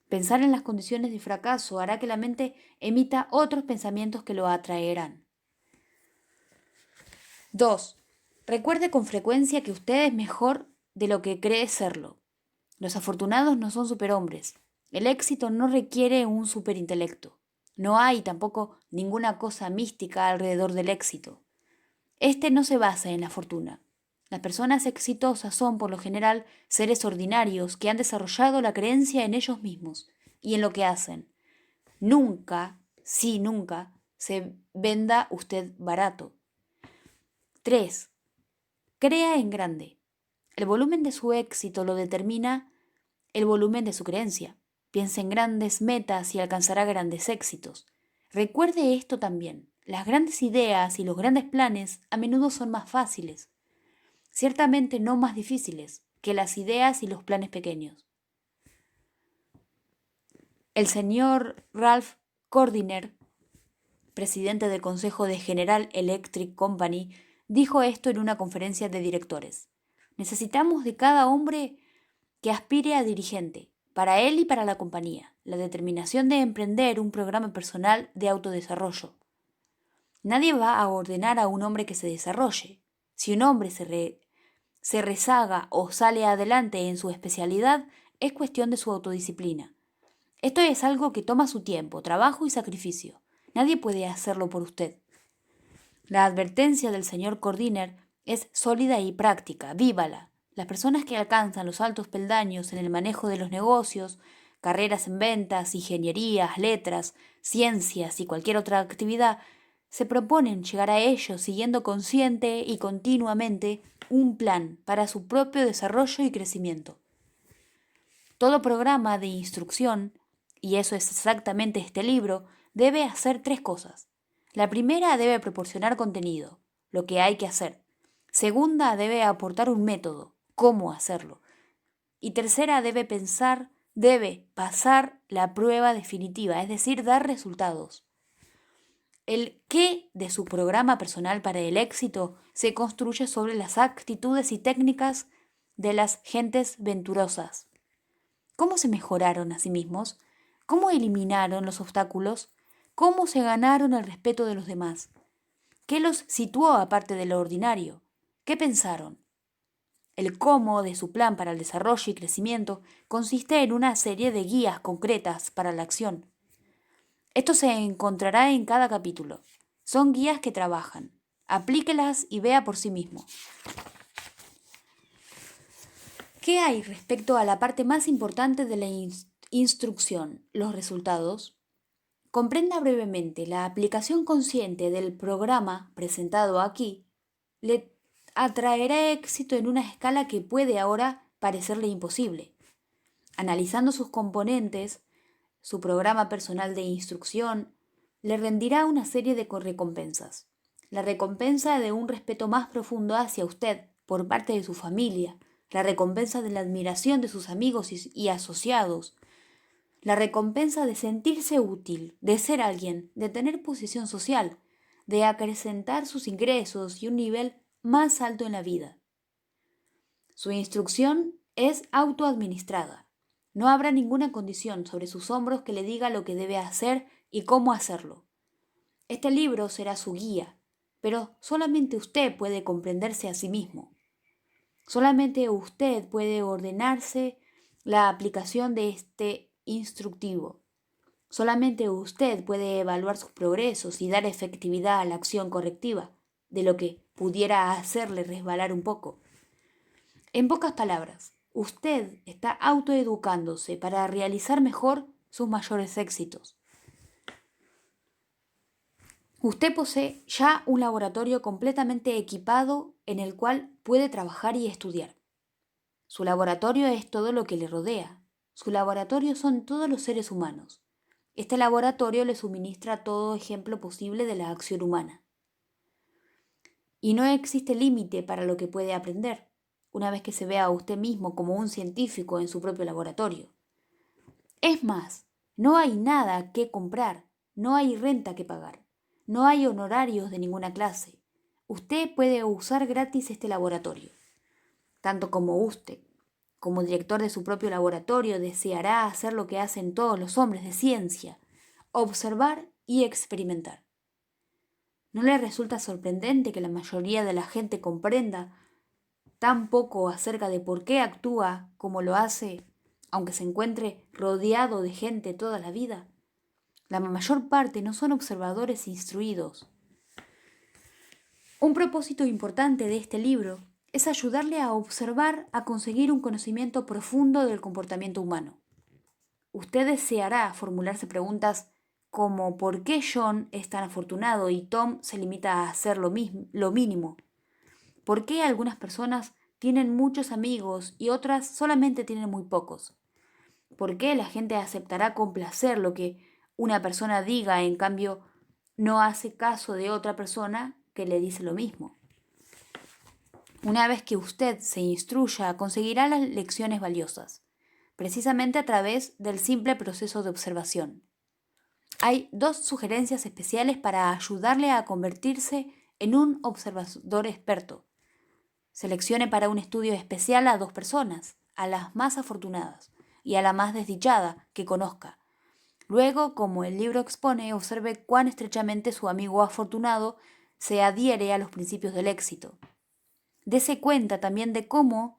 Pensar en las condiciones de fracaso hará que la mente emita otros pensamientos que lo atraerán. 2. Recuerde con frecuencia que usted es mejor de lo que cree serlo. Los afortunados no son superhombres. El éxito no requiere un superintelecto. No hay tampoco ninguna cosa mística alrededor del éxito. Este no se basa en la fortuna. Las personas exitosas son, por lo general, seres ordinarios que han desarrollado la creencia en ellos mismos y en lo que hacen. Nunca, sí, nunca, se venda usted barato. 3. Crea en grande. El volumen de su éxito lo determina el volumen de su creencia. Piense en grandes metas y alcanzará grandes éxitos. Recuerde esto también. Las grandes ideas y los grandes planes a menudo son más fáciles, ciertamente no más difíciles, que las ideas y los planes pequeños. El señor Ralph Cordiner, presidente del Consejo de General Electric Company, dijo esto en una conferencia de directores. Necesitamos de cada hombre que aspire a dirigente, para él y para la compañía, la determinación de emprender un programa personal de autodesarrollo. Nadie va a ordenar a un hombre que se desarrolle. Si un hombre se rezaga o sale adelante en su especialidad, es cuestión de su autodisciplina. Esto es algo que toma su tiempo, trabajo y sacrificio. Nadie puede hacerlo por usted. La advertencia del señor Cordiner es sólida y práctica, vívala. Las personas que alcanzan los altos peldaños en el manejo de los negocios, carreras en ventas, ingenierías, letras, ciencias y cualquier otra actividad, se proponen llegar a ellos siguiendo consciente y continuamente un plan para su propio desarrollo y crecimiento. Todo programa de instrucción, y eso es exactamente este libro, debe hacer 3 cosas. La primera debe proporcionar contenido, lo que hay que hacer. Segunda debe aportar un método, cómo hacerlo. Y tercera debe pasar la prueba definitiva, es decir, dar resultados. El qué de su programa personal para el éxito se construye sobre las actitudes y técnicas de las gentes venturosas. ¿Cómo se mejoraron a sí mismos? ¿Cómo eliminaron los obstáculos? ¿Cómo se ganaron el respeto de los demás? ¿Qué los situó aparte de lo ordinario? ¿Qué pensaron? El cómo de su plan para el desarrollo y crecimiento consiste en una serie de guías concretas para la acción. Esto se encontrará en cada capítulo. Son guías que trabajan. Aplíquelas y vea por sí mismo. ¿Qué hay respecto a la parte más importante de la instrucción, los resultados? Comprenda brevemente, la aplicación consciente del programa presentado aquí le atraerá éxito en una escala que puede ahora parecerle imposible. Analizando sus componentes, su programa personal de instrucción le rendirá una serie de recompensas. La recompensa de un respeto más profundo hacia usted por parte de su familia, la recompensa de la admiración de sus amigos y asociados, la recompensa de sentirse útil, de ser alguien, de tener posición social, de acrecentar sus ingresos y un nivel más alto en la vida. Su instrucción es autoadministrada. No habrá ninguna condición sobre sus hombros que le diga lo que debe hacer y cómo hacerlo. Este libro será su guía, pero solamente usted puede comprenderse a sí mismo. Solamente usted puede ordenarse la aplicación de este instructivo. Solamente usted puede evaluar sus progresos y dar efectividad a la acción correctiva, de lo que pudiera hacerle resbalar un poco. En pocas palabras, usted está autoeducándose para realizar mejor sus mayores éxitos. Usted posee ya un laboratorio completamente equipado en el cual puede trabajar y estudiar. Su laboratorio es todo lo que le rodea. Su laboratorio son todos los seres humanos. Este laboratorio le suministra todo ejemplo posible de la acción humana. Y no existe límite para lo que puede aprender, una vez que se vea a usted mismo como un científico en su propio laboratorio. Es más, no hay nada que comprar, no hay renta que pagar, no hay honorarios de ninguna clase. Usted puede usar gratis este laboratorio. Tanto como usted, como director de su propio laboratorio, deseará hacer lo que hacen todos los hombres de ciencia, observar y experimentar. ¿No le resulta sorprendente que la mayoría de la gente comprenda tan poco acerca de por qué actúa como lo hace, aunque se encuentre rodeado de gente toda la vida? La mayor parte no son observadores instruidos. Un propósito importante de este libro es ayudarle a observar, a conseguir un conocimiento profundo del comportamiento humano. Usted deseará formularse preguntas como ¿por qué John es tan afortunado y Tom se limita a hacer lo mínimo? ¿Por qué algunas personas tienen muchos amigos y otras solamente tienen muy pocos? ¿Por qué la gente aceptará con placer lo que una persona diga, en cambio no hace caso de otra persona que le dice lo mismo? Una vez que usted se instruya, conseguirá las lecciones valiosas, precisamente a través del simple proceso de observación. Hay 2 sugerencias especiales para ayudarle a convertirse en un observador experto. Seleccione para un estudio especial a 2 personas, a las más afortunadas y a la más desdichada que conozca. Luego, como el libro expone, observe cuán estrechamente su amigo afortunado se adhiere a los principios del éxito. Dese cuenta también de cómo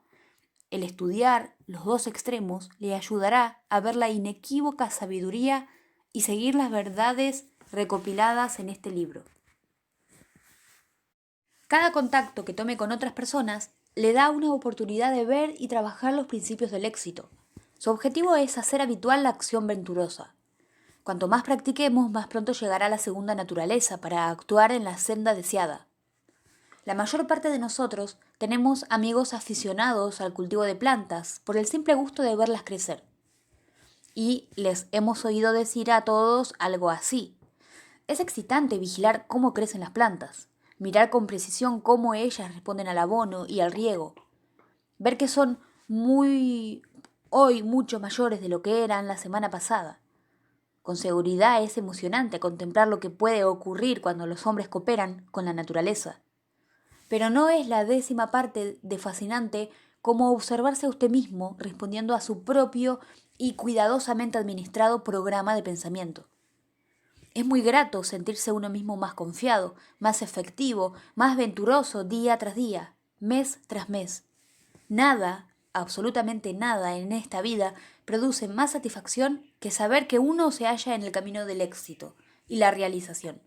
el estudiar los 2 extremos le ayudará a ver la inequívoca sabiduría y seguir las verdades recopiladas en este libro. Cada contacto que tome con otras personas le da una oportunidad de ver y trabajar los principios del éxito. Su objetivo es hacer habitual la acción venturosa. Cuanto más practiquemos, más pronto llegará la segunda naturaleza para actuar en la senda deseada. La mayor parte de nosotros tenemos amigos aficionados al cultivo de plantas por el simple gusto de verlas crecer. Y les hemos oído decir a todos algo así. Es excitante vigilar cómo crecen las plantas, mirar con precisión cómo ellas responden al abono y al riego, ver que son hoy mucho mayores de lo que eran la semana pasada. Con seguridad es emocionante contemplar lo que puede ocurrir cuando los hombres cooperan con la naturaleza. Pero no es la 10ª parte de fascinante como observarse a usted mismo respondiendo a su propio y cuidadosamente administrado programa de pensamiento. Es muy grato sentirse uno mismo más confiado, más efectivo, más venturoso día tras día, mes tras mes. Nada, absolutamente nada en esta vida produce más satisfacción que saber que uno se halla en el camino del éxito y la realización.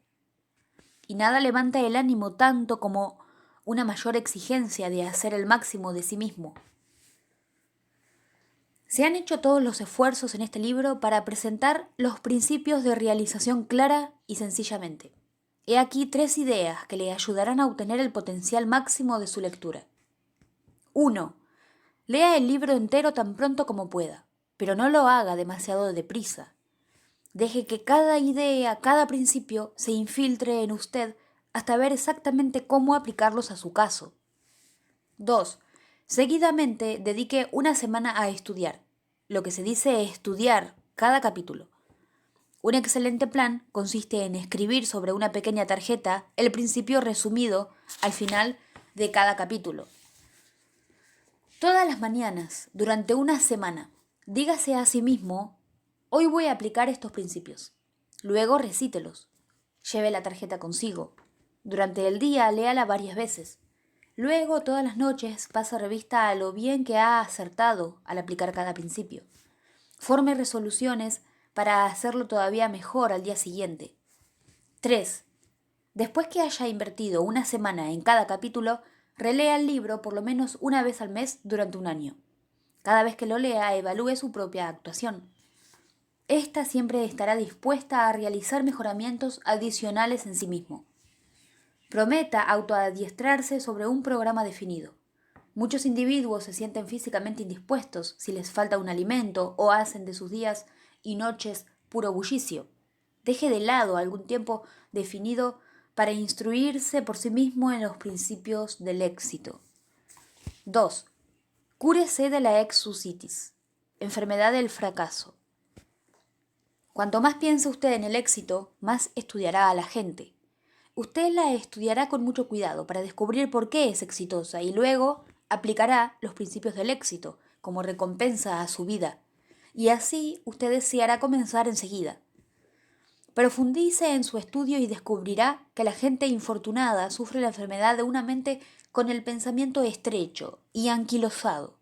Y nada levanta el ánimo tanto como una mayor exigencia de hacer el máximo de sí mismo. Se han hecho todos los esfuerzos en este libro para presentar los principios de realización clara y sencillamente. He aquí 3 ideas que le ayudarán a obtener el potencial máximo de su lectura. 1. Lea el libro entero tan pronto como pueda, pero no lo haga demasiado deprisa. Deje que cada idea, cada principio se infiltre en usted hasta ver exactamente cómo aplicarlos a su caso. 2. Seguidamente dedique una semana a estudiar, lo que se dice estudiar cada capítulo. Un excelente plan consiste en escribir sobre una pequeña tarjeta el principio resumido al final de cada capítulo. Todas las mañanas, durante una semana, dígase a sí mismo, hoy voy a aplicar estos principios. Luego recítelos. Lleve la tarjeta consigo. Durante el día léala varias veces. Luego, todas las noches, pasa revista a lo bien que ha acertado al aplicar cada principio. Forme resoluciones para hacerlo todavía mejor al día siguiente. 3. Después que haya invertido una semana en cada capítulo, relea el libro por lo menos una vez al mes durante un año. Cada vez que lo lea, evalúe su propia actuación. Esta siempre estará dispuesta a realizar mejoramientos adicionales en sí mismo. Prometa autoadiestrarse sobre un programa definido. Muchos individuos se sienten físicamente indispuestos si les falta un alimento o hacen de sus días y noches puro bullicio. Deje de lado algún tiempo definido para instruirse por sí mismo en los principios del éxito. 2. Cúrese de la exusitis, enfermedad del fracaso. Cuanto más piense usted en el éxito, más estudiará a la gente. Usted la estudiará con mucho cuidado para descubrir por qué es exitosa y luego aplicará los principios del éxito como recompensa a su vida. Y así usted deseará comenzar enseguida. Profundice en su estudio y descubrirá que la gente infortunada sufre la enfermedad de una mente con el pensamiento estrecho y anquilosado.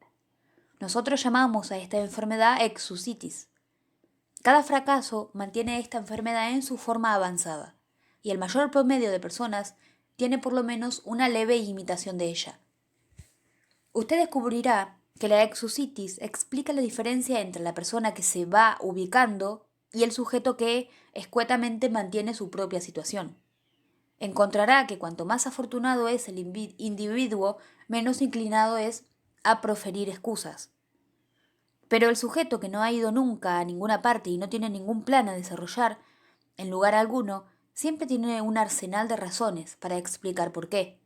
Nosotros llamamos a esta enfermedad exusitis. Cada fracaso mantiene esta enfermedad en su forma avanzada, y el mayor promedio de personas tiene por lo menos una leve imitación de ella. Usted descubrirá que la exusitis explica la diferencia entre la persona que se va ubicando y el sujeto que escuetamente mantiene su propia situación. Encontrará que cuanto más afortunado es el individuo, menos inclinado es a proferir excusas. Pero el sujeto que no ha ido nunca a ninguna parte y no tiene ningún plan a desarrollar, en lugar alguno, siempre tiene un arsenal de razones para explicar por qué.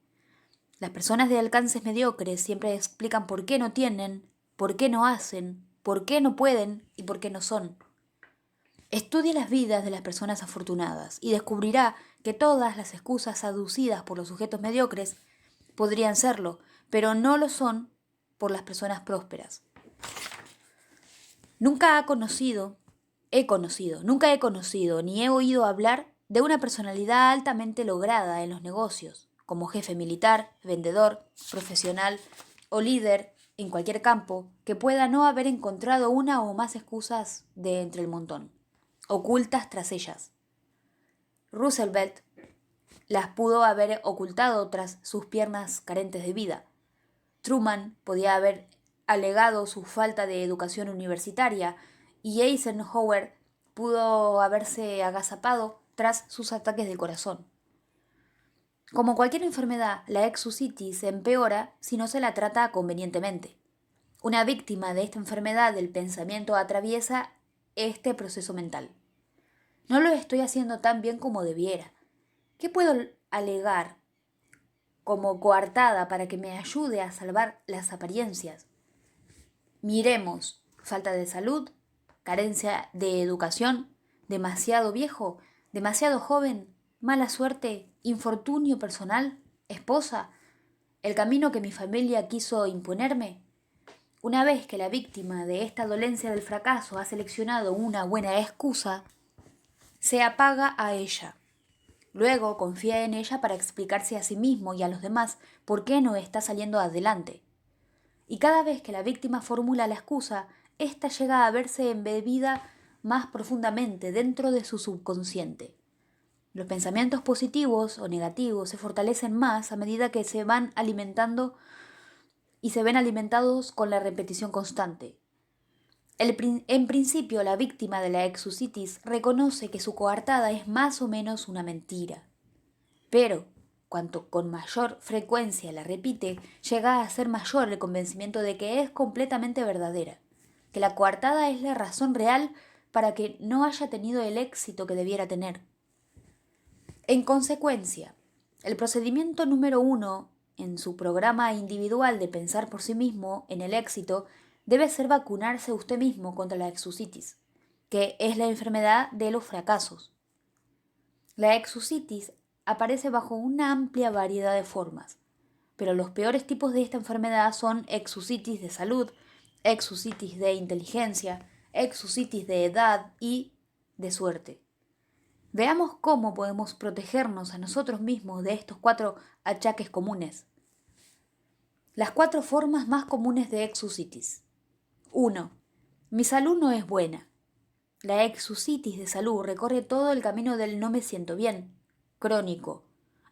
Las personas de alcances mediocres siempre explican por qué no tienen, por qué no hacen, por qué no pueden y por qué no son. Estudie las vidas de las personas afortunadas y descubrirá que todas las excusas aducidas por los sujetos mediocres podrían serlo, pero no lo son por las personas prósperas. Nunca he conocido ni he oído hablar de una personalidad altamente lograda en los negocios, como jefe militar, vendedor, profesional o líder en cualquier campo, que pueda no haber encontrado una o más excusas de entre el montón, ocultas tras ellas. Roosevelt las pudo haber ocultado tras sus piernas carentes de vida. Truman podía haber alegado su falta de educación universitaria y Eisenhower pudo haberse agazapado tras sus ataques de corazón. Como cualquier enfermedad, la exusitis se empeora si no se la trata convenientemente. Una víctima de esta enfermedad del pensamiento atraviesa este proceso mental. No lo estoy haciendo tan bien como debiera. ¿Qué puedo alegar como coartada para que me ayude a salvar las apariencias? Miremos: falta de salud, carencia de educación, demasiado viejo, demasiado joven, mala suerte, infortunio personal, esposa, el camino que mi familia quiso imponerme. Una vez que la víctima de esta dolencia del fracaso ha seleccionado una buena excusa, se apaga a ella. Luego confía en ella para explicarse a sí mismo y a los demás por qué no está saliendo adelante. Y cada vez que la víctima formula la excusa, ésta llega a verse embebida más profundamente dentro de su subconsciente. Los pensamientos positivos o negativos se fortalecen más a medida que se van alimentando y se ven alimentados con la repetición constante. En principio, la víctima de la exusitis reconoce que su coartada es más o menos una mentira. Pero, cuanto con mayor frecuencia la repite, llega a ser mayor el convencimiento de que es completamente verdadera, que la coartada es la razón real para que no haya tenido el éxito que debiera tener. En consecuencia, el procedimiento número 1 en su programa individual de pensar por sí mismo en el éxito debe ser vacunarse usted mismo contra la exusitis, que es la enfermedad de los fracasos. La exusitis aparece bajo una amplia variedad de formas, pero los peores tipos de esta enfermedad son exusitis de salud, exusitis de inteligencia, exusitis de edad y de suerte. Veamos cómo podemos protegernos a nosotros mismos de estos 4 achaques comunes. Las 4 formas más comunes de exusitis. 1. Mi salud no es buena. La exusitis de salud recorre todo el camino del no me siento bien, crónico,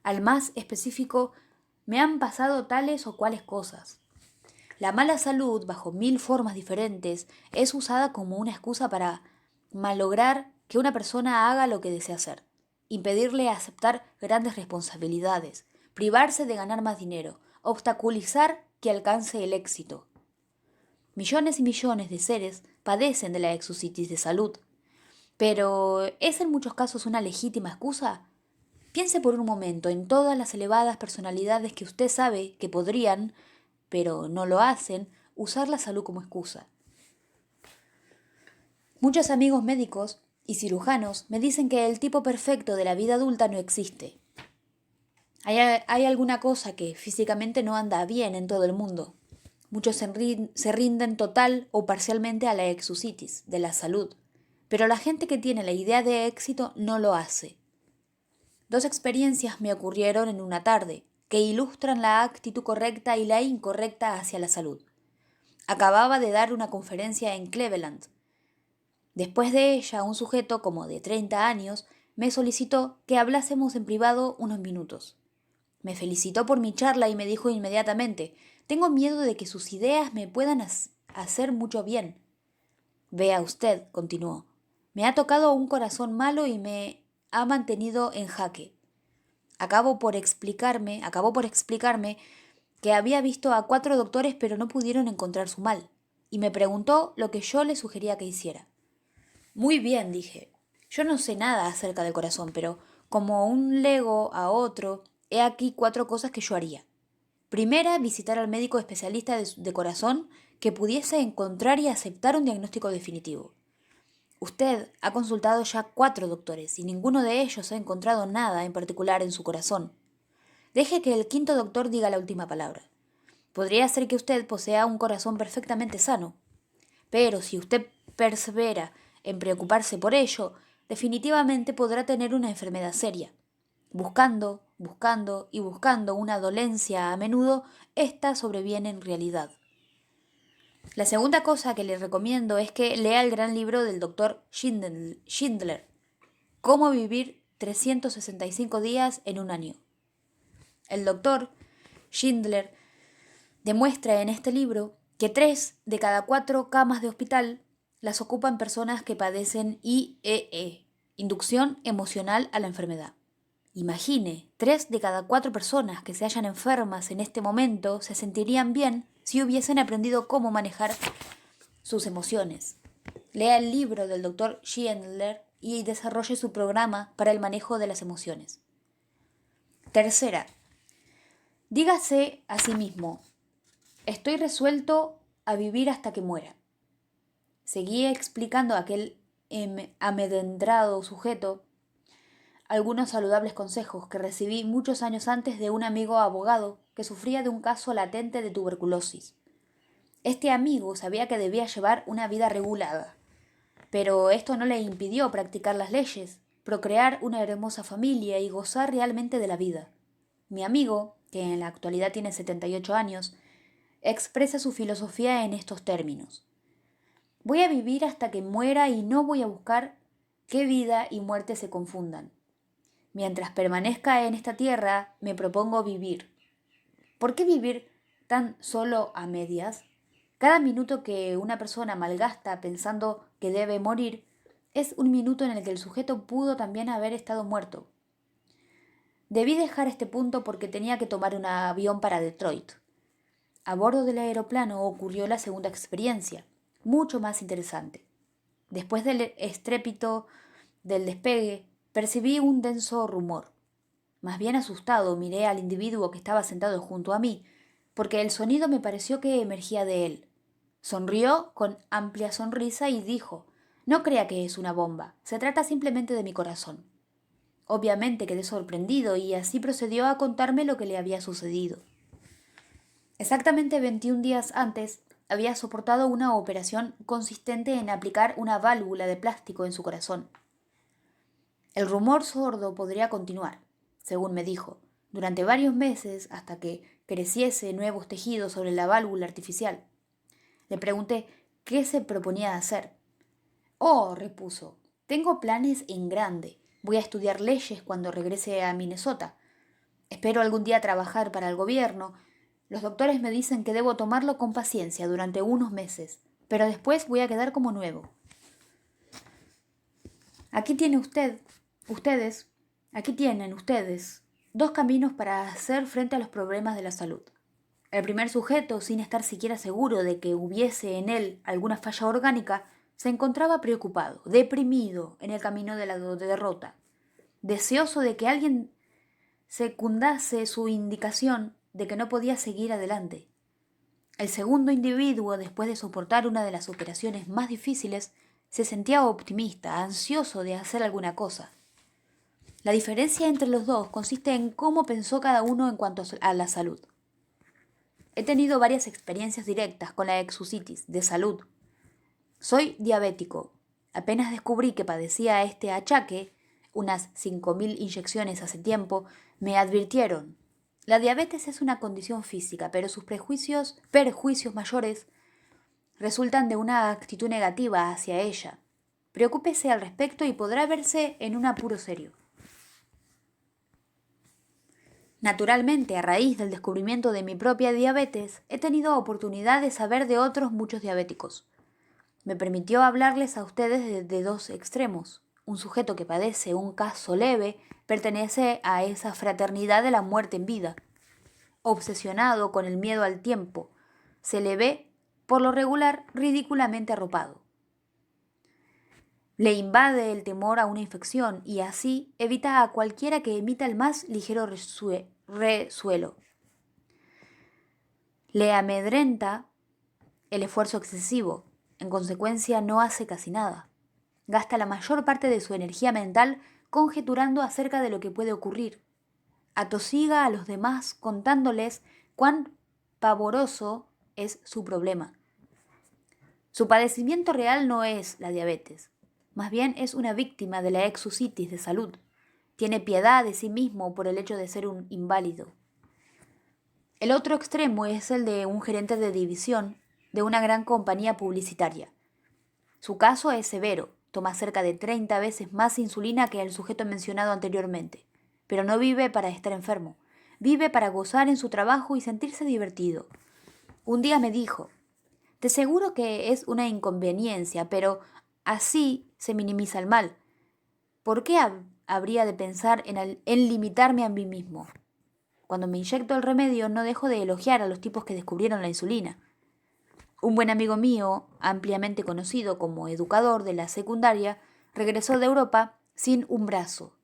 al más específico, me han pasado tales o cuales cosas. La mala salud, bajo 1000 formas diferentes, es usada como una excusa para malograr que una persona haga lo que desea hacer, impedirle aceptar grandes responsabilidades, privarse de ganar más dinero, obstaculizar que alcance el éxito. Millones y millones de seres padecen de la exusitis de salud. Pero ¿es en muchos casos una legítima excusa? Piense por un momento en todas las elevadas personalidades que usted sabe que podrían, pero no lo hacen, usar la salud como excusa. Muchos amigos médicos y cirujanos me dicen que el tipo perfecto de la vida adulta no existe. Hay alguna cosa que físicamente no anda bien en todo el mundo. Muchos se rinden total o parcialmente a la exusitis de la salud, pero la gente que tiene la idea de éxito no lo hace. 2 experiencias me ocurrieron en una tarde, que ilustran la actitud correcta y la incorrecta hacia la salud. Acababa de dar una conferencia en Cleveland. Después de ella, un sujeto como de 30 años me solicitó que hablásemos en privado unos minutos. Me felicitó por mi charla y me dijo inmediatamente: «Tengo miedo de que sus ideas me puedan hacer mucho bien». «Vea usted», continuó, «me ha tocado un corazón malo y me ha mantenido en jaque. Acabó por explicarme que había visto a 4 doctores pero no pudieron encontrar su mal, y me preguntó lo que yo le sugería que hiciera». «Muy bien», dije. «Yo no sé nada acerca del corazón, pero como un lego a otro, he aquí 4 cosas que yo haría. Primera, visitar al médico especialista de corazón que pudiese encontrar y aceptar un diagnóstico definitivo. Usted ha consultado ya 4 doctores y ninguno de ellos ha encontrado nada en particular en su corazón. Deje que el 5.º doctor diga la última palabra. Podría ser que usted posea un corazón perfectamente sano, pero si usted persevera en preocuparse por ello, definitivamente podrá tener una enfermedad seria. Buscando, buscando y buscando una dolencia, a menudo ésta sobreviene en realidad. La segunda cosa que le recomiendo es que lea el gran libro del doctor Schindler, Cómo vivir 365 días en un año. El doctor Schindler demuestra en este libro que 3 de cada 4 camas de hospital las ocupan personas que padecen IEE, inducción emocional a la enfermedad. Imagine, 3 de cada 4 personas que se hallan enfermas en este momento se sentirían bien si hubiesen aprendido cómo manejar sus emociones. Lea el libro del Dr. Schindler y desarrolle su programa para el manejo de las emociones. Tercera, dígase a sí mismo: estoy resuelto a vivir hasta que muera. Seguía explicando a aquel amedrentado sujeto algunos saludables consejos que recibí muchos años antes de un amigo abogado que sufría de un caso latente de tuberculosis. Este amigo sabía que debía llevar una vida regulada, pero esto no le impidió practicar las leyes, procrear una hermosa familia y gozar realmente de la vida. Mi amigo, que en la actualidad tiene 78 años, expresa su filosofía en estos términos: voy a vivir hasta que muera y no voy a buscar que vida y muerte se confundan. Mientras permanezca en esta tierra, me propongo vivir. ¿Por qué vivir tan solo a medias? Cada minuto que una persona malgasta pensando que debe morir es un minuto en el que el sujeto pudo también haber estado muerto. Debí dejar este punto porque tenía que tomar un avión para Detroit. A bordo del aeroplano ocurrió la segunda experiencia, mucho más interesante. Después del estrépito del despegue, percibí un denso rumor. Más bien asustado, miré al individuo que estaba sentado junto a mí, porque el sonido me pareció que emergía de él. Sonrió con amplia sonrisa y dijo: «No crea que es una bomba, se trata simplemente de mi corazón». Obviamente quedé sorprendido y así procedió a contarme lo que le había sucedido. Exactamente 21 días antes, había soportado una operación consistente en aplicar una válvula de plástico en su corazón. El rumor sordo podría continuar, según me dijo, durante varios meses hasta que creciese nuevos tejidos sobre la válvula artificial. Le pregunté qué se proponía hacer. «Oh», repuso, «tengo planes en grande. Voy a estudiar leyes cuando regrese a Minnesota. Espero algún día trabajar para el gobierno. Los doctores me dicen que debo tomarlo con paciencia durante unos meses, pero después voy a quedar como nuevo». Aquí tienen ustedes dos caminos para hacer frente a los problemas de la salud. El primer sujeto, sin estar siquiera seguro de que hubiese en él alguna falla orgánica, se encontraba preocupado, deprimido en el camino de la derrota, deseoso de que alguien secundase su indicación de que no podía seguir adelante. El segundo individuo, después de soportar una de las operaciones más difíciles, se sentía optimista, ansioso de hacer alguna cosa. La diferencia entre los dos consiste en cómo pensó cada uno en cuanto a la salud. He tenido varias experiencias directas con la exusitis de salud. Soy diabético. Apenas descubrí que padecía este achaque, unas 5.000 inyecciones hace tiempo, me advirtieron: la diabetes es una condición física, pero sus perjuicios mayores resultan de una actitud negativa hacia ella. Preocúpese al respecto y podrá verse en un apuro serio. Naturalmente, a raíz del descubrimiento de mi propia diabetes, he tenido oportunidad de saber de otros muchos diabéticos. Me permitió hablarles a ustedes de dos extremos. Un sujeto que padece un caso leve pertenece a esa fraternidad de la muerte en vida. Obsesionado con el miedo al tiempo, se le ve, por lo regular, ridículamente arropado. Le invade el temor a una infección y así evita a cualquiera que emita el más ligero resuelo. Le amedrenta el esfuerzo excesivo. En consecuencia, no hace casi nada. Gasta la mayor parte de su energía mental conjeturando acerca de lo que puede ocurrir. Atosiga a los demás contándoles cuán pavoroso es su problema. Su padecimiento real no es la diabetes. Más bien es una víctima de la exusitis de salud. Tiene piedad de sí mismo por el hecho de ser un inválido. El otro extremo es el de un gerente de división de una gran compañía publicitaria. Su caso es severo, toma cerca de 30 veces más insulina que el sujeto mencionado anteriormente, pero no vive para estar enfermo, vive para gozar en su trabajo y sentirse divertido. Un día me dijo: te aseguro que es una inconveniencia, pero así se minimiza el mal. ¿Por qué habría de pensar en limitarme a mí mismo? Cuando me inyecto el remedio no dejo de elogiar a los tipos que descubrieron la insulina. Un buen amigo mío, ampliamente conocido como educador de la secundaria, regresó de Europa sin un brazo.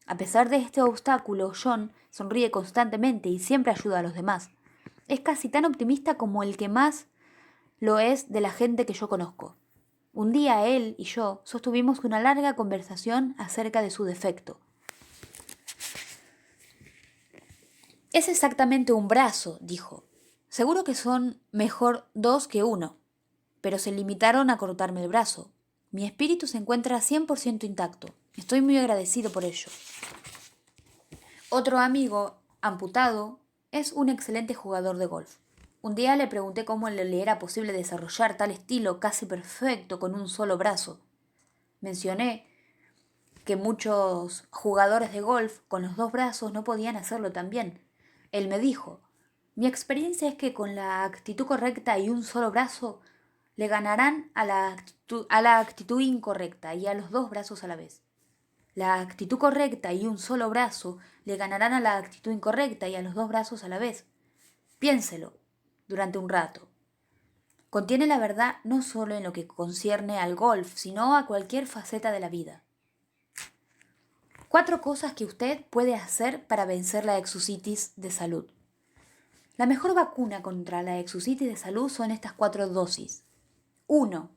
A pesar de este obstáculo, John sonríe constantemente y siempre ayuda a los demás. Es casi tan optimista como el que más lo es de la gente que yo conozco. Un día él y yo sostuvimos una larga conversación acerca de su defecto. Es exactamente un brazo, dijo. Seguro que son mejor 2 que 1, pero se limitaron a cortarme el brazo. Mi espíritu se encuentra 100% intacto. Estoy muy agradecido por ello. Otro amigo, amputado, es un excelente jugador de golf. Un día le pregunté cómo le era posible desarrollar tal estilo casi perfecto con un solo brazo. Mencioné que muchos jugadores de golf con los 2 brazos no podían hacerlo tan bien. Él me dijo: mi experiencia es que con la actitud correcta y un solo brazo le ganarán a la actitud incorrecta y a los 2 brazos a la vez. La actitud correcta y un solo brazo le ganarán a la actitud incorrecta y a los 2 brazos a la vez. Piénselo durante un rato. Contiene la verdad no solo en lo que concierne al golf, sino a cualquier faceta de la vida. 4 cosas que usted puede hacer para vencer la exusitis de salud. La mejor vacuna contra la exusitis de salud son estas 4 dosis. 1.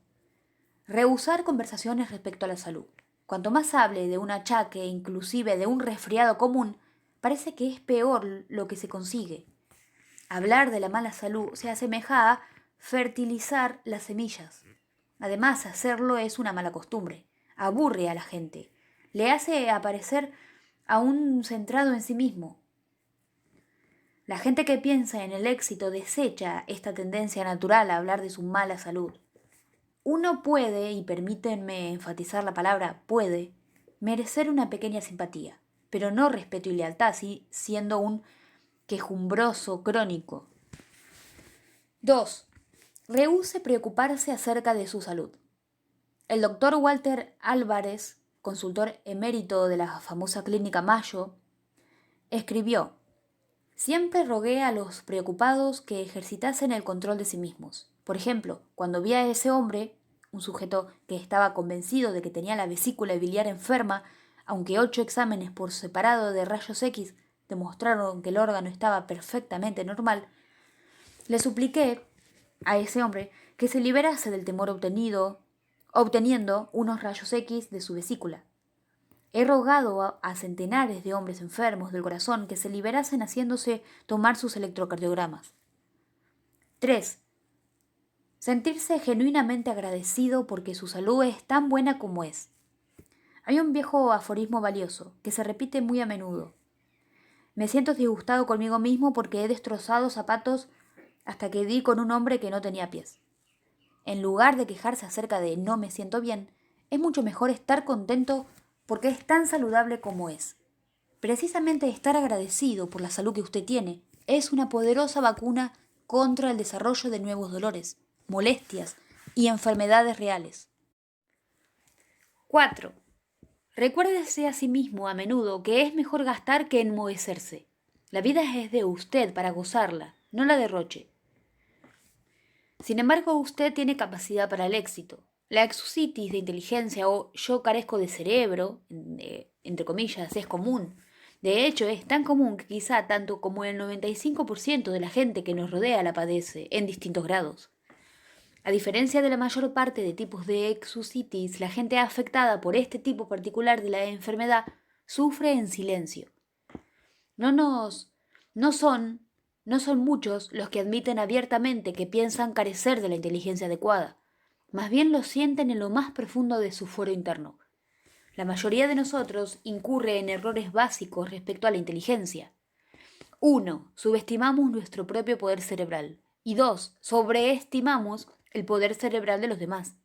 Rehusar conversaciones respecto a la salud. Cuanto más hable de un achaque, inclusive de un resfriado común, parece que es peor lo que se consigue. Hablar de la mala salud se asemeja a fertilizar las semillas. Además, hacerlo es una mala costumbre. Aburre a la gente. Le hace aparecer aún centrado en sí mismo. La gente que piensa en el éxito desecha esta tendencia natural a hablar de su mala salud. Uno puede, y permítanme enfatizar la palabra puede, merecer una pequeña simpatía, pero no respeto y lealtad, siendo un quejumbroso crónico. 2. Rehúse preocuparse acerca de su salud. El doctor Walter Álvarez consultor emérito de la famosa clínica Mayo, escribió: siempre rogué a los preocupados que ejercitasen el control de sí mismos. Por ejemplo, cuando vi a ese hombre, un sujeto que estaba convencido de que tenía la vesícula biliar enferma, aunque 8 exámenes por separado de rayos X demostraron que el órgano estaba perfectamente normal, le supliqué a ese hombre que se liberase del temor obteniendo unos rayos X de su vesícula. He rogado a centenares de hombres enfermos del corazón que se liberasen haciéndose tomar sus electrocardiogramas. 3. Sentirse genuinamente agradecido porque su salud es tan buena como es. Hay un viejo aforismo valioso que se repite muy a menudo. Me siento disgustado conmigo mismo porque he destrozado zapatos hasta que di con un hombre que no tenía pies. En lugar de quejarse acerca de no me siento bien, es mucho mejor estar contento porque es tan saludable como es. Precisamente estar agradecido por la salud que usted tiene es una poderosa vacuna contra el desarrollo de nuevos dolores, molestias y enfermedades reales. 4. Recuérdese a sí mismo a menudo que es mejor gastar que enmohecerse. La vida es de usted para gozarla, no la derroche. Sin embargo, usted tiene capacidad para el éxito. La exusitis de inteligencia o yo carezco de cerebro, entre comillas, es común. De hecho, es tan común que quizá tanto como el 95% de la gente que nos rodea la padece, en distintos grados. A diferencia de la mayor parte de tipos de exusitis, la gente afectada por este tipo particular de la enfermedad sufre en silencio. No son muchos los que admiten abiertamente que piensan carecer de la inteligencia adecuada. Más bien lo sienten en lo más profundo de su fuero interno. La mayoría de nosotros incurre en errores básicos respecto a la inteligencia. 1. Subestimamos nuestro propio poder cerebral. Y 2. Sobreestimamos el poder cerebral de los demás.